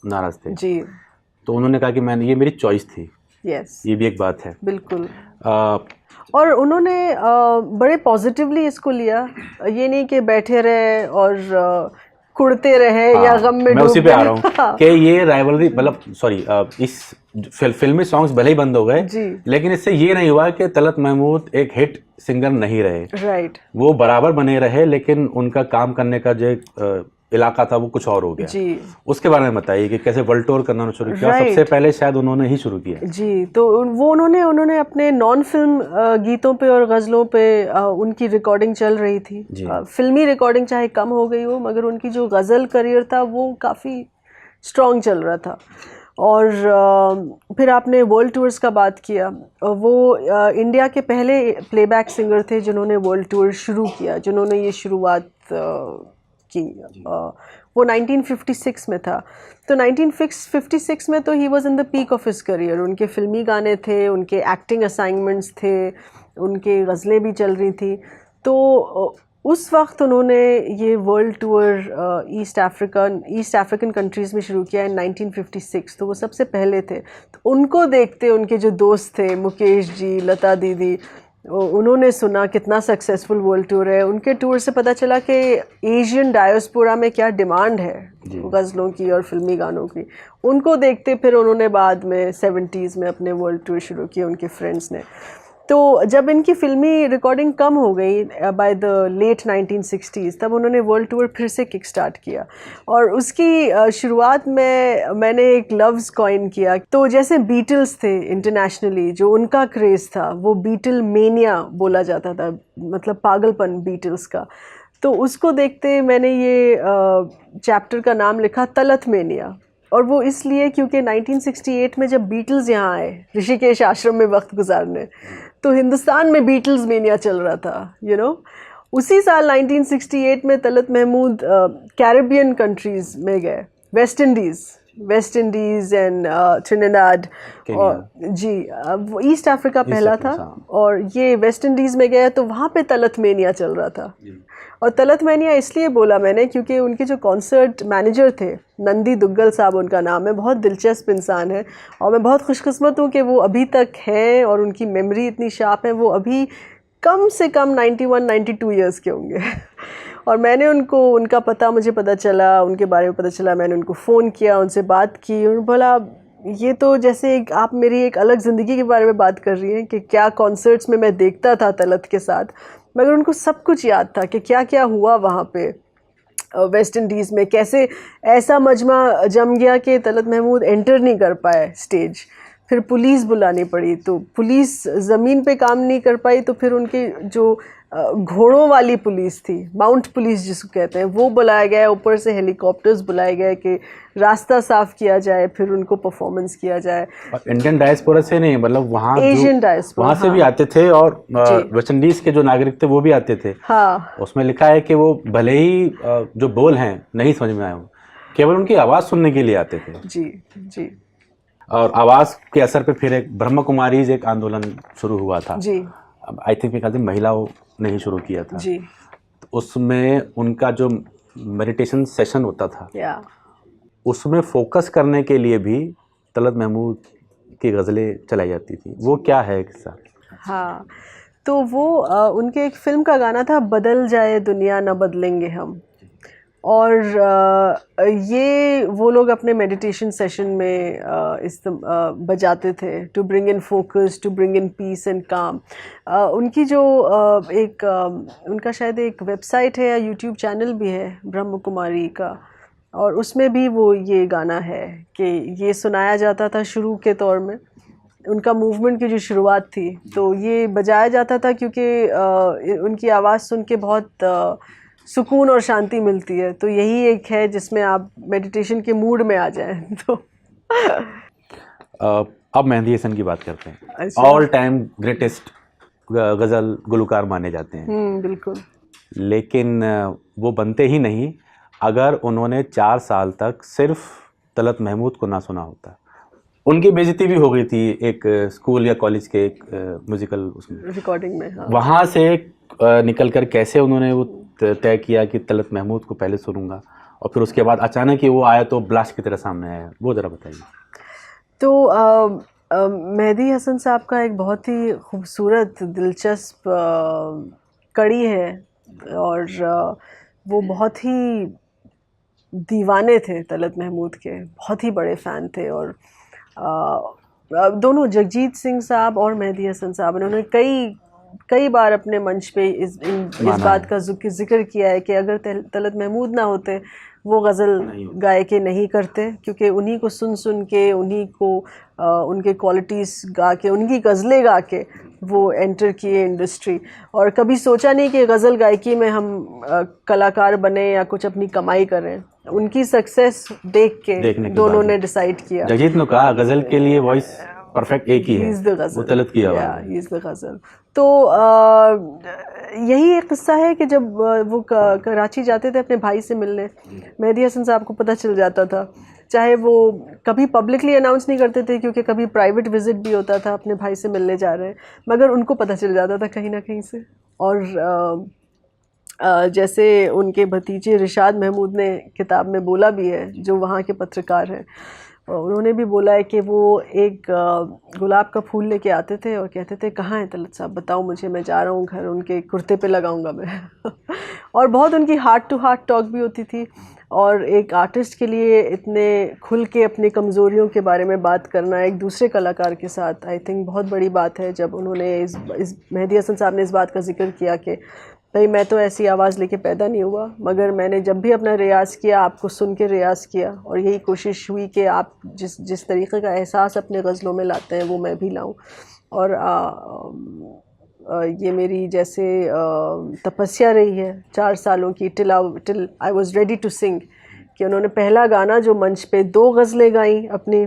नाराज थे जी। तो उन्होंने कहा कि ये मेरी चॉइस थी। यस, ये भी एक बात है। बिल्कुल। और उन्होंने बड़े पॉजिटिवली इसको लिया, ये नहीं कि बैठे रहे और कुड़ते रहे या गम में मैं उसी पे आ रहा हूँ कि ये राइवलरी, मतलब सॉरी, इस फिल्मी सॉन्ग्स भले ही बंद हो गए, लेकिन इससे ये नहीं हुआ कि तलत महमूद एक हिट सिंगर नहीं रहे। राइट, वो बराबर बने रहे, लेकिन उनका काम करने का जो इलाका था वो कुछ और हो गया जी। उसके बारे में बताइए कि कैसे वर्ल्ड टूर करना शुरू किया। सबसे पहले शायद उन्होंने ही शुरू किया जी। तो वो उन्होंने अपने नॉन फिल्म गीतों पे और गज़लों पे उनकी रिकॉर्डिंग चल रही थी। फिल्मी रिकॉर्डिंग चाहे कम हो गई हो, मगर उनकी जो गज़ल करियर था वो काफ़ी स्ट्रॉन्ग चल रहा था। और फिर आपने वर्ल्ड टूर्स का बात किया, वो इंडिया के पहले प्लेबैक सिंगर थे जिन्होंने वर्ल्ड टूर शुरू किया, जिन्होंने ये शुरुआत की। वो 1956 में था। तो 1956 में तो he was in the peak of his career. उनके फिल्मी गाने थे, उनके एक्टिंग असाइनमेंट्स थे, उनके गज़लें भी चल रही थी। तो उस वक्त उन्होंने ये world tour east African countries में शुरू किया इन 1956। तो वो सबसे पहले थे। तो उनको देखते उनके जो दोस्त थे, मुकेश जी, लता दीदी, उन्होंने सुना कितना सक्सेसफुल वर्ल्ड टूर है। उनके टूर से पता चला कि एशियन डायस्पोरा में क्या डिमांड है गज़लों की और फिल्मी गानों की। उनको देखते फिर उन्होंने बाद में 70s में अपने वर्ल्ड टूर शुरू किए, उनके फ्रेंड्स ने। तो जब इनकी फ़िल्मी रिकॉर्डिंग कम हो गई बाय द लेट 1960s, तब उन्होंने वर्ल्ड टूर फिर से किक स्टार्ट किया। और उसकी शुरुआत में मैंने एक लफ्ज़ कॉइन किया। तो जैसे बीटल्स थे इंटरनेशनली, जो उनका क्रेज़ था वो बीटल मेनिया बोला जाता था, मतलब पागलपन बीटल्स का। तो उसको देखते मैंने ये चैप्टर का नाम लिखा तलत मेनिया। और वो इसलिए क्योंकि 1968 में जब बीटल्स यहाँ आए ऋषिकेश आश्रम में वक्त गुजारने, तो हिंदुस्तान में बीटल्स मेनिया चल रहा था, उसी साल 1968 में तलत महमूद कैरिबियन कंट्रीज़ में गए, वेस्ट इंडीज़ एंड ट्रिनिडाड, और जी वो ईस्ट अफ्रीका पहला था, और ये वेस्ट इंडीज़ में गया। तो वहाँ पे तलत मेनिया चल रहा था। और तलत मेनिया इसलिए बोला मैंने क्योंकि उनके जो कॉन्सर्ट मैनेजर थे, नंदी दुग्गल साहब उनका नाम है, बहुत दिलचस्प इंसान है। और मैं बहुत खुशकिस्मत हूँ कि वो अभी तक हैं और उनकी मेमोरी इतनी शार्प है। वो अभी कम से कम 91-92 इयर्स के होंगे। और मैंने उनको, उनका पता मुझे पता चला, उनके बारे में पता चला, मैंने उनको फ़ोन किया, उनसे बात की और बोला ये तो जैसे आप मेरी एक अलग ज़िंदगी के बारे में बात कर रही हैं कि क्या कॉन्सर्ट्स में मैं देखता था तलत के साथ, मगर उनको सब कुछ याद था कि क्या क्या हुआ वहाँ पे वेस्ट इंडीज़ में, कैसे ऐसा मजमा जम गया कि तलत महमूद एंटर नहीं कर पाए स्टेज, फिर पुलिस बुलानी पड़ी, तो पुलिस ज़मीन पे काम नहीं कर पाई, तो फिर उनके जो घोड़ों वाली पुलिस थी, माउंट पुलिस जिसको कहते हैं, वो बुलाया गया, ऊपर से हेलीकॉप्टर्स बुलाए गए कि रास्ता साफ़ किया जाए, फिर उनको परफॉर्मेंस किया जाए। इंडियन डायस्पोरा से नहीं, मतलब वहाँ एशियन डायस्पोरा, वहाँ से भी आते थे और वेस्ट इंडीज़ के जो नागरिक थे वो भी आते थे। हाँ, उसमें लिखा है कि वो भले ही जो बोल हैं नहीं समझ में आए हो, केवल उनकी आवाज़ सुनने के लिए आते थे। जी जी। और आवाज़ के असर पे फिर एक ब्रह्म कुमारीज एक आंदोलन शुरू हुआ था जी। आई थिंक एक आदमी महिलाओं ने ही शुरू किया था जी। तो उसमें उनका जो मेडिटेशन सेशन होता था उसमें फोकस करने के लिए भी तलत महमूद की गज़लें चलाई जाती थी। वो क्या है किस्सा? हाँ, तो वो उनके एक फ़िल्म का गाना था, बदल जाए दुनिया न बदलेंगे हम, और ये वो लोग अपने मेडिटेशन सेशन में बजाते थे to bring in focus, to bring in peace and calm. उनकी जो उनका शायद एक वेबसाइट है या यूट्यूब चैनल भी है ब्रह्म कुमारी का, और उसमें भी वो ये गाना है कि ये सुनाया जाता था शुरू के तौर में, उनका मूवमेंट की जो शुरुआत थी तो ये बजाया जाता था क्योंकि उनकी आवाज़ सुन के बहुत सुकून और शांति मिलती है, तो यही एक है जिसमें आप मेडिटेशन के मूड में आ जाएं। तो अब मेहंदी हसन की बात करते हैं। अच्छा। ऑल टाइम ग्रेटेस्ट गज़ल गुलकार माने जाते हैं। बिल्कुल। लेकिन वो बनते ही नहीं अगर उन्होंने 4 साल तक सिर्फ तलत महमूद को ना सुना होता। उनकी बेइज्जती भी हो गई थी एक स्कूल या कॉलेज के एक म्यूजिकल उसमें रिकॉर्डिंग में। हाँ। वहाँ से निकल कर कैसे उन्होंने वो तय किया कि तलत महमूद को पहले सुनूंगा, और फिर उसके बाद अचानक ही वो आया तो ब्लास्ट की तरह सामने आया, वो ज़रा बताइए। तो मेहदी हसन साहब का एक बहुत ही खूबसूरत दिलचस्प कड़ी है, और वो बहुत ही दीवाने थे तलत महमूद के, बहुत ही बड़े फ़ैन थे, और दोनों जगजीत सिंह साहब और मेहदी हसन साहब उन्होंने कई बार अपने मंच पे इस बात का जिक्र किया है कि अगर तलत महमूद ना होते वो गज़ल गाए के नहीं करते, क्योंकि उन्हीं को सुन के, उन्हीं को उनके क्वालिटीज़ गा के, उनकी गज़लें गा के वो एंटर किए इंडस्ट्री, और कभी सोचा नहीं कि गज़ल गायकी में हम कलाकार बने या कुछ अपनी कमाई करें। उनकी सक्सेस देख के दोनों ने डिसाइड किया। जगजीत ने कहा गज़ल के लिए वॉइस परफेक्ट एक ही है, वो तलत की आवाज़ है। इज़ द गज़ल। तो यही एक किस्सा है कि जब वो कराची जाते थे अपने भाई से मिलने, मेहदी हसन साहब को पता चल जाता था, चाहे वो कभी पब्लिकली अनाउंस नहीं करते थे क्योंकि कभी प्राइवेट विज़िट भी होता था, अपने भाई से मिलने जा रहे हैं, मगर उनको पता चल जाता था कहीं ना कहीं से। और जैसे उनके भतीजे रिशाद महमूद ने किताब में बोला भी है, जो वहाँ के पत्रकार हैं, उन्होंने भी बोला है कि वो एक गुलाब का फूल लेके आते थे और कहते थे कहाँ है तलत साहब, बताओ मुझे, मैं जा रहा हूँ घर, उनके कुर्ते पे लगाऊंगा मैं। और बहुत उनकी हार्ट टू हार्ट टॉक भी होती थी, और एक आर्टिस्ट के लिए इतने खुल के अपनी कमज़ोरियों के बारे में बात करना एक दूसरे कलाकार के साथ, आई थिंक बहुत बड़ी बात है। जब उन्होंने इस मेहदी हसन साहब ने इस बात का जिक्र किया कि भाई मैं तो ऐसी आवाज़ लेके पैदा नहीं हुआ, मगर मैंने जब भी अपना रियाज़ किया आपको सुन के रियाज़ किया, और यही कोशिश हुई कि आप जिस तरीक़े का एहसास अपने गज़लों में लाते हैं वो मैं भी लाऊं। और ये मेरी जैसे तपस्या रही है 4 सालों की, till I was ready to sing, कि उन्होंने पहला गाना जो मंच पे 2 गज़लें गाई अपनी,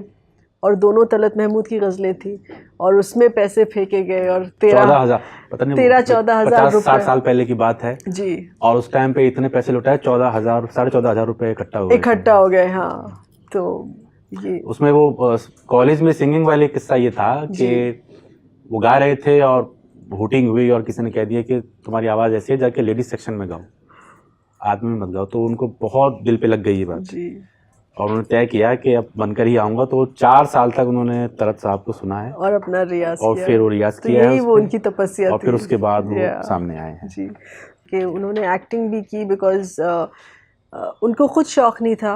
और दोनों तलत महमूद की गज़लें थी, और उसमें पैसे फेंके गए, और 13,000 14,000 रुपये, 60 साल पहले की बात है जी, और उस टाइम पे इतने पैसे लुटाए, 14,000 14,500 रुपये इकट्ठा हो गए। हाँ। तो ये उसमें वो कॉलेज में सिंगिंग वाले किस्सा ये था कि वो गा रहे थे और हुटिंग हुई, और किसी ने कह दिया कि तुम्हारी आवाज़ ऐसी है, जाके लेडीज सेक्शन में गाओ, आदमी में मत गाओ, तो उनको बहुत दिल पे लग गई ये बात। जी। और उन्होंने तय किया कि अब बनकर ही आऊँगा, तो 4 साल तक उन्होंने तलत साहब को सुना है और अपना रियाज और किया। फिर वो रियाज तो किया है यही वो उसपे, उनकी तपस्या और थी। फिर उसके बाद वो Yeah. सामने आए हैं। जी, कि उन्होंने एक्टिंग भी की बिकॉज उनको खुद शौक नहीं था।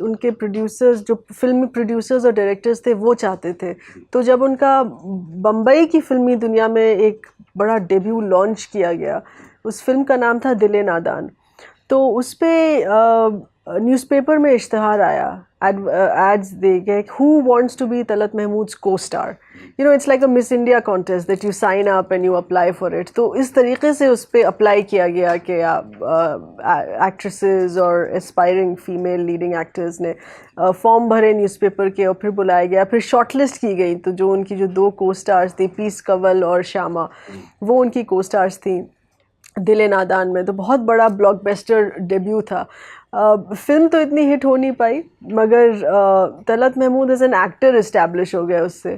उनके प्रोड्यूसर्स, जो फिल्मी प्रोड्यूसर्स और डायरेक्टर्स थे, वो चाहते थे। तो जब उनका बम्बई की फिल्मी दुनिया में एक बड़ा डेब्यू लॉन्च किया गया, उस फिल्म का नाम था दिल नादान। तो उस पर न्यूज़पेपर में इश्तहार आया, एड्स दे गए, who wants to be Talat Mahmood's co-star. You know, it's like a Miss India contest that you sign up and you apply for it. तो इस तरीके से उस पर अप्लाई किया गया कि एक्ट्रेसेस और एस्पायरिंग फीमेल लीडिंग एक्टर्स ने फॉर्म भरे न्यूज़पेपर के, और फिर बुलाया गया, फिर शॉर्टलिस्ट की गई। तो जो उनकी जो 2 को स्टार्स थी, पीस कंवल और श्यामा, वो उनकी को स्टार्स थी दिल नादान में। तो बहुत बड़ा ब्लॉकबस्टर डेब्यू था। फिल्म तो इतनी हिट हो नहीं पाई, मगर Talat Mahmood as an actor establish हो गए उससे।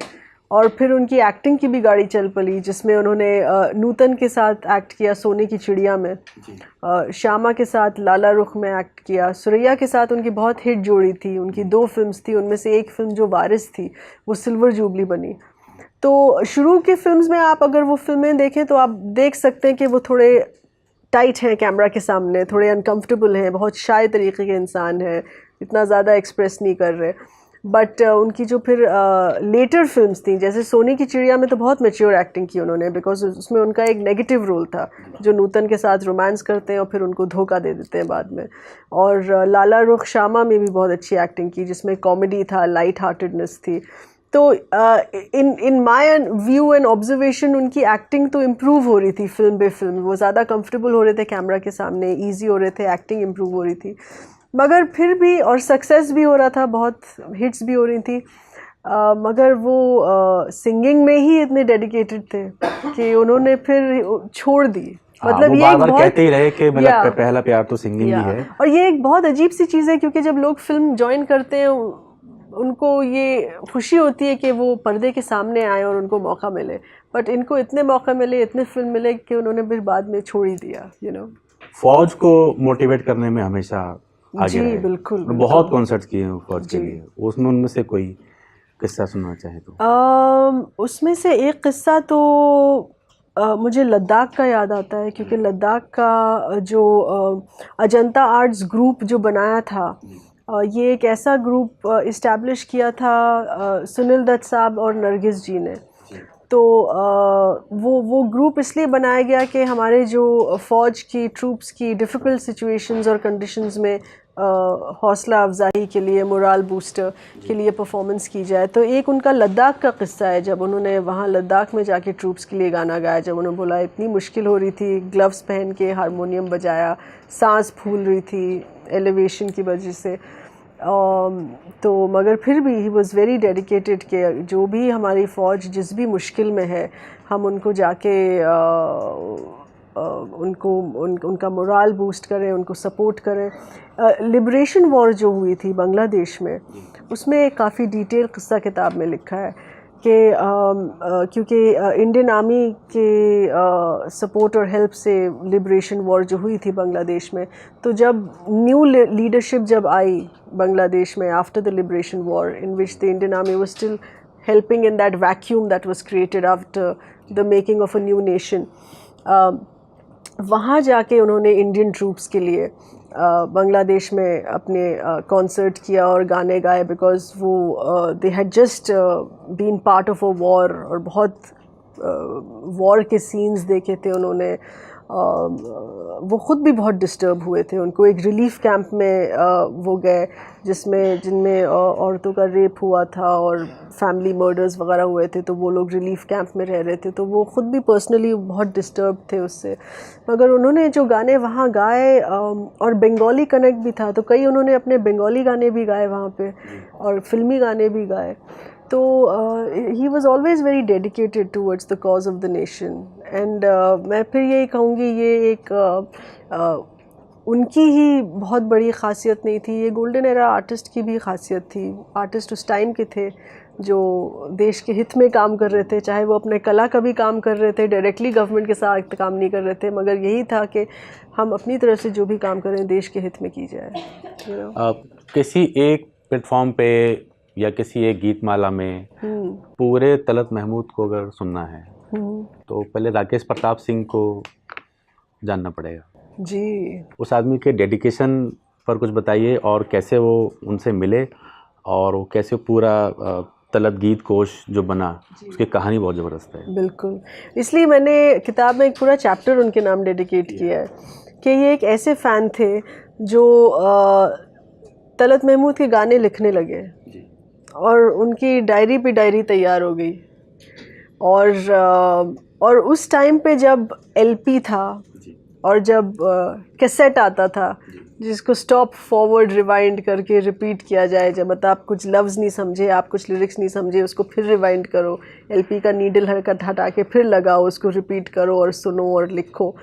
और फिर उनकी एक्टिंग की भी गाड़ी चल पड़ी, जिसमें उन्होंने नूतन के साथ एक्ट किया सोने की चिड़िया में, श्यामा के साथ लाला रुख में एक्ट किया, सुरैया के साथ उनकी बहुत हिट जोड़ी थी। उनकी 2 फिल्म्स थी, उनमें से एक फिल्म जो वारिस थी वो सिल्वर जुबली बनी। तो शुरू की फिल्म्स में आप अगर वो फिल्में देखें तो आप देख सकते हैं कि वो थोड़े टाइट हैं कैमरा के सामने, थोड़े अनकंफर्टेबल हैं, बहुत शाय तरीके के इंसान हैं, इतना ज़्यादा एक्सप्रेस नहीं कर रहे। बट उनकी जो फिर लेटर फिल्म्स थी, जैसे सोने की चिड़िया में, तो बहुत मैच्योर एक्टिंग की उन्होंने, बिकॉज उसमें उनका एक नेगेटिव रोल था, जो नूतन के साथ रोमांस करते हैं और फिर उनको धोखा दे देते हैं बाद में। और लाला रुख श्यामा में भी बहुत अच्छी एक्टिंग की, जिसमें कॉमेडी था, लाइट हार्टेडनेस थी। तो in my view and observation उनकी एक्टिंग तो इम्प्रूव हो रही थी फिल्म बे फिल्म। वो ज़्यादा कंफर्टेबल हो रहे थे कैमरा के सामने, इजी हो रहे थे, एक्टिंग इम्प्रूव हो रही थी। मगर फिर भी, और सक्सेस भी हो रहा था, बहुत हिट्स भी हो रही थी, मगर वो सिंगिंग में ही इतने डेडिकेटेड थे कि उन्होंने फिर छोड़ दी। मतलब वो ये बार-बार बहुत कहते ही रहे कि मतलब पहला प्यार तो सिंगिंग ही है। और ये एक बहुत अजीब सी चीज़ है, क्योंकि जब लोग फिल्म ज्वाइन करते हैं, उनको ये खुशी होती है कि वो पर्दे के सामने आए और उनको मौका मिले। बट इनको इतने मौका मिले, इतने फिल्म मिले, कि उन्होंने फिर बाद में छोड़ ही दिया। यू नो, फौज को मोटिवेट करने में हमेशा आगे रहे। बिल्कुल, बहुत कॉन्सर्ट किए हैं फौज के लिए। उसमें उनमें से कोई किस्सा सुनना चाहे तो? उसमें से एक किस्सा तो मुझे लद्दाख का याद आता है, क्योंकि लद्दाख का जो अजंता आर्ट्स ग्रुप जो बनाया था, ये एक ऐसा ग्रुप इस्टेब्लिश किया था सुनील दत्त साहब और नरगिस जी ने। तो वो ग्रुप इसलिए बनाया गया कि हमारे जो फ़ौज की ट्रूप्स की डिफ़िकल्ट सिचुएशंस और कंडीशंस में हौसला अफजाई के लिए, मोरल बूस्टर के लिए परफॉर्मेंस की जाए। तो एक उनका लद्दाख का किस्सा है, जब उन्होंने वहाँ लद्दाख में जाके ट्रूप्स के लिए गाना गाया। जब उन्होंने बोला इतनी मुश्किल हो रही थी, ग्लव्स पहन के हारमोनियम बजाया, सांस फूल रही थी एलिवेशन की वजह से। तो मगर फिर भी ही वॉज़ वेरी डेडिकेटेड कि जो भी हमारी फ़ौज जिस भी मुश्किल में है, हम उनको जाके उनका मोरल बूस्ट करें, उनको सपोर्ट करें। लिबरेशन वॉर जो हुई थी बांग्लादेश में, उसमें काफ़ी डिटेल किस्सा किताब में लिखा है कि क्योंकि इंडियन आर्मी के सपोर्ट और हेल्प से लिबरेशन वॉर जो हुई थी बांग्लादेश में, तो जब न्यू लीडरशिप जब आई बांग्लादेश में after the liberation war, in which the Indian army was still helping in that vacuum that was created after the making of a new nation, वहाँ जाके उन्होंने इंडियन ट्रूप्स के लिए बांग्लादेश में अपने कॉन्सर्ट किया और गाने गाए, बिकॉज वो they had just been part of a war, और बहुत वॉर के सीन्स देखे थे उन्होंने। वो ख़ुद भी बहुत डिस्टर्ब हुए थे। उनको एक रिलीफ कैंप में वो गए, जिनमें औरतों का रेप हुआ था और फैमिली मर्डर्स वगैरह हुए थे, तो वो लोग रिलीफ कैंप में रह रहे थे, तो वो ख़ुद भी पर्सनली बहुत डिस्टर्ब थे उससे। मगर उन्होंने जो गाने वहाँ गाए, और बंगाली कनेक्ट भी था, तो कई उन्होंने अपने बंगाली गाने भी गाए वहाँ पे, और फिल्मी गाने भी गाए। तो he was always very dedicated towards the cause of the nation. And मैं फिर यही कहूँगी, ये एक उनकी ही बहुत बड़ी ख़ासियत नहीं थी, ये गोल्डन एरा आर्टिस्ट की भी ख़ासियत थी। आर्टिस्ट उस टाइम के थे जो देश के हित में काम कर रहे थे, चाहे वो अपने कला का भी काम कर रहे थे, डायरेक्टली गवर्नमेंट के साथ काम नहीं कर रहे थे, मगर यही था कि हम अपनी तरफ से जो भी काम करें देश के हित में की जाए। किसी एक प्लेटफॉर्म पे या किसी एक गीत माला में पूरे तलत महमूद को अगर सुनना है तो पहले राकेश प्रताप सिंह को जानना पड़ेगा जी। उस आदमी के डेडिकेशन पर कुछ बताइए और कैसे वो उनसे मिले और वो कैसे पूरा तलत गीत कोश जो बना उसकी कहानी बहुत ज़बरदस्त है। बिल्कुल, इसलिए मैंने किताब में एक पूरा चैप्टर उनके नाम डेडिकेट किया है कि ये एक ऐसे फ़ैन थे जो तलत महमूद के गाने लिखने लगे और उनकी डायरी पे डायरी तैयार हो गई और उस टाइम पे जब एलपी था और जब कैसेट आता था जिसको स्टॉप फॉरवर्ड रिवाइंड करके रिपीट किया जाए, जब मतलब आप कुछ लफ्ज़ नहीं समझे, आप कुछ लिरिक्स नहीं समझे, उसको फिर रिवाइंड करो, एलपी का नीडल हरकत हटा के फिर लगाओ, उसको रिपीट करो और सुनो और लिखो।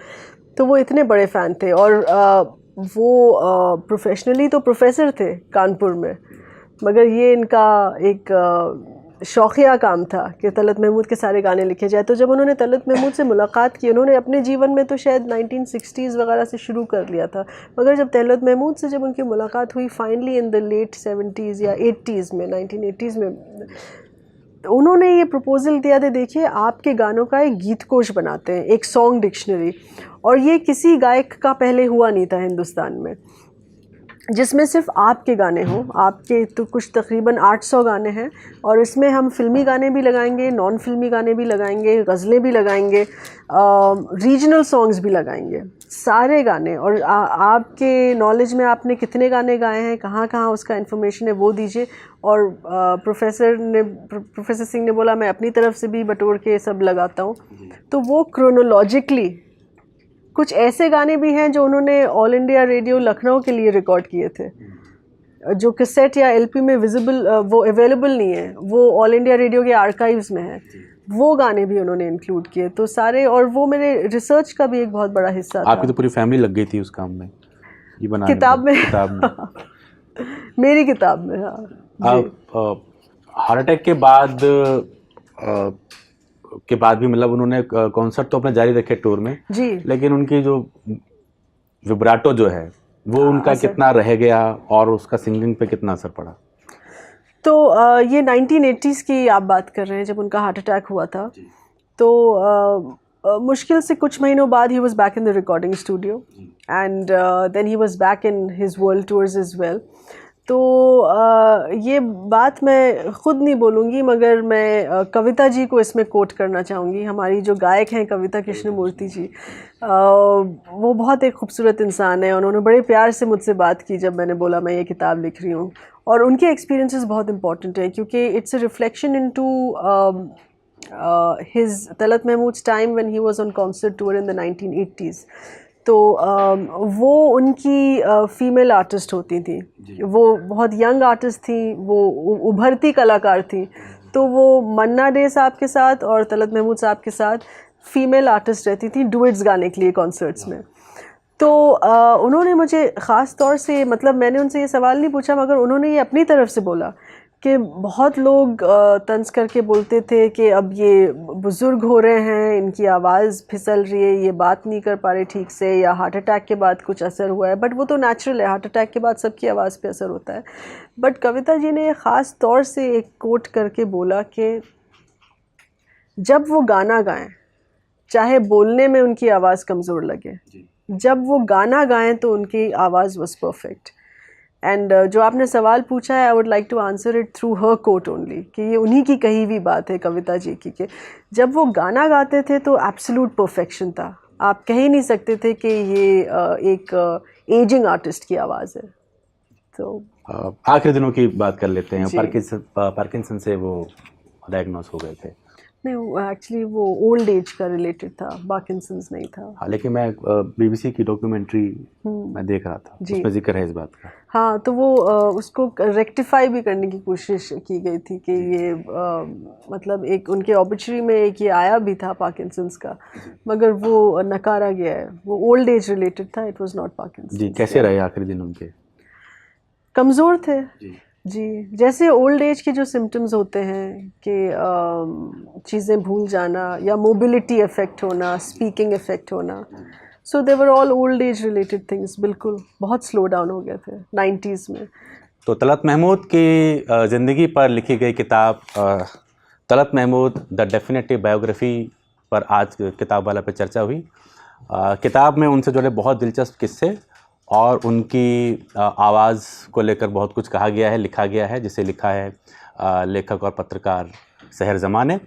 तो वो इतने बड़े फ़ैन थे और वो प्रोफेशनली तो प्रोफेसर थे कानपुर में, मगर ये इनका एक शौकिया काम था कि तलत महमूद के सारे गाने लिखे जाए। तो जब उन्होंने तलत महमूद से मुलाकात की, उन्होंने अपने जीवन में तो शायद 1960s वगैरह से शुरू कर लिया था, मगर जब तलत महमूद से जब उनकी मुलाकात हुई finally in the late 70s या 80s में, 1980s में, उन्होंने ये प्रपोज़ल दिया था, देखिए आपके गानों का एक गीत कोश बनाते हैं, एक सॉन्ग डिक्शनरी, और ये किसी गायक का पहले हुआ नहीं था हिंदुस्तान में, जिसमें सिर्फ आपके गाने हों। आपके तो कुछ तकरीबन 800 गाने हैं और इसमें हम फिल्मी गाने भी लगाएंगे, नॉन फिल्मी गाने भी लगाएंगे, गज़लें भी लगाएंगे, रीजनल सॉन्ग्स भी लगाएंगे, सारे गाने। और आपके नॉलेज में आपने कितने गाने गाए हैं, कहाँ कहाँ उसका इन्फॉर्मेशन है, वो दीजिए। और प्रोफेसर सिंह ने बोला मैं अपनी तरफ से भी बटोर के सब लगाता हूँ। तो वो क्रोनोलॉजिकली कुछ ऐसे गाने भी हैं जो उन्होंने ऑल इंडिया रेडियो लखनऊ के लिए रिकॉर्ड किए थे, जो कैसेट या एलपी में विजिबल वो अवेलेबल नहीं है, वो ऑल इंडिया रेडियो के आर्काइव्स में है, वो गाने भी उन्होंने इंक्लूड किए। तो सारे, और वो मेरे रिसर्च का भी एक बहुत बड़ा हिस्सा था। आपकी तो पूरी फैमिली लग गई थी उस काम में, ये बनाने किताब में मेरी किताब में। हाँ, हार्ट अटैक के बाद भी मतलब उन्होंने कॉन्सर्ट तो अपने जारी रखे टूर में जी, लेकिन उनकी जो विब्राटो जो है वो उनका कितना रह गया और उसका सिंगिंग पे कितना असर पड़ा? तो ये 1980s की आप बात कर रहे हैं जब उनका हार्ट अटैक हुआ था। तो मुश्किल से कुछ महीनों बाद ही was back in the recording studio and then he was back in his world tours as well. तो ये बात मैं ख़ुद नहीं बोलूँगी, मगर मैं कविता जी को इसमें कोट करना चाहूँगी। हमारी जो गायक हैं कविता कृष्णमूर्ति जी, वो बहुत एक खूबसूरत इंसान है। उन्होंने बड़े प्यार से मुझसे बात की जब मैंने बोला मैं ये किताब लिख रही हूँ, और उनके एक्सपीरियंसेस बहुत इंपॉर्टेंट हैं क्योंकि it's a reflection into his Talat Mahmood's time when he was on concert tour in the 1980s। तो वो उनकी फ़ीमेल आर्टिस्ट होती थी, वो बहुत यंग आर्टिस्ट थी, वो उभरती कलाकार थी। तो वो मन्ना डे साहब के साथ और तलत महमूद साहब के साथ फ़ीमेल आर्टिस्ट रहती थी डुएट्स गाने के लिए कॉन्सर्ट्स में। तो उन्होंने मुझे ख़ास तौर से, मतलब मैंने उनसे ये सवाल नहीं पूछा, मगर उन्होंने ये अपनी तरफ से बोला कि बहुत लोग तंज करके बोलते थे कि अब ये बुज़ुर्ग हो रहे हैं, इनकी आवाज़ फिसल रही है, ये बात नहीं कर पा रहे ठीक से, या हार्ट अटैक के बाद कुछ असर हुआ है। बट वो तो नेचुरल है, हार्ट अटैक के बाद सबकी आवाज़ पे असर होता है। बट कविता जी ने ख़ास तौर से एक कोट करके बोला कि जब वो गाना गाएं, चाहे बोलने में उनकी आवाज़ कमज़ोर लगे, जब वो गाना गाएं तो उनकी आवाज़ वॉज परफेक्ट। एंड जो आपने सवाल पूछा है, I would like to answer it through her quote only, कि ये उन्हीं की कही हुई बात है कविता जी की, कि जब वो गाना गाते थे तो एब्सोल्यूट परफेक्शन था। आप कह ही नहीं सकते थे कि ये एक एजिंग आर्टिस्ट की आवाज़ है। तो आखिरी दिनों की बात कर लेते हैं। पार्किंसन से वो डायग्नोस हो गए थे। नहीं, एक्चुअली वो ओल्ड एज का रिलेटेड था, पार्किंसंस नहीं था। हाँ, लेकिन मैं बीबीसी की डॉक्यूमेंट्री मैं देख रहा था, उसमें जिक्र है इस बात का। हाँ, तो वो उसको रेक्टिफाई भी करने की कोशिश की गई थी कि ये मतलब एक उनके ऑब्ituary में एक ये आया भी था पार्किंसंस का, मगर वो नकारा गया है। वो ओल्ड एज रिलेटेड था, इट वाज नॉट पार्किंसंस। जी, कैसे रहे आखिरी दिन उनके? कमज़ोर थे जी, जैसे ओल्ड एज के जो सिम्टम्स होते हैं कि चीज़ें भूल जाना या मोबिलिटी इफ़ेक्ट होना, स्पीकिंग इफ़ेक्ट होना, so they were all old age related things. बिल्कुल बहुत स्लो डाउन हो गए थे 90s में। तो तलत महमूद की ज़िंदगी पर लिखी गई किताब Talat Mahmood the definitive biography पर आज किताब वाला पे चर्चा हुई। किताब में उनसे जुड़े बहुत दिलचस्प किस्से और उनकी आवाज़ को लेकर बहुत कुछ कहा गया है, लिखा गया है, जिसे लिखा है लेखक और पत्रकार सहर ज़मा ने।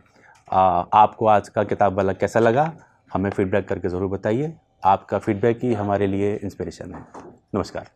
आपको आज का किताब वाला कैसा लगा, हमें फीडबैक करके ज़रूर बताइए। आपका फीडबैक ही हमारे लिए इंस्पिरेशन है। नमस्कार।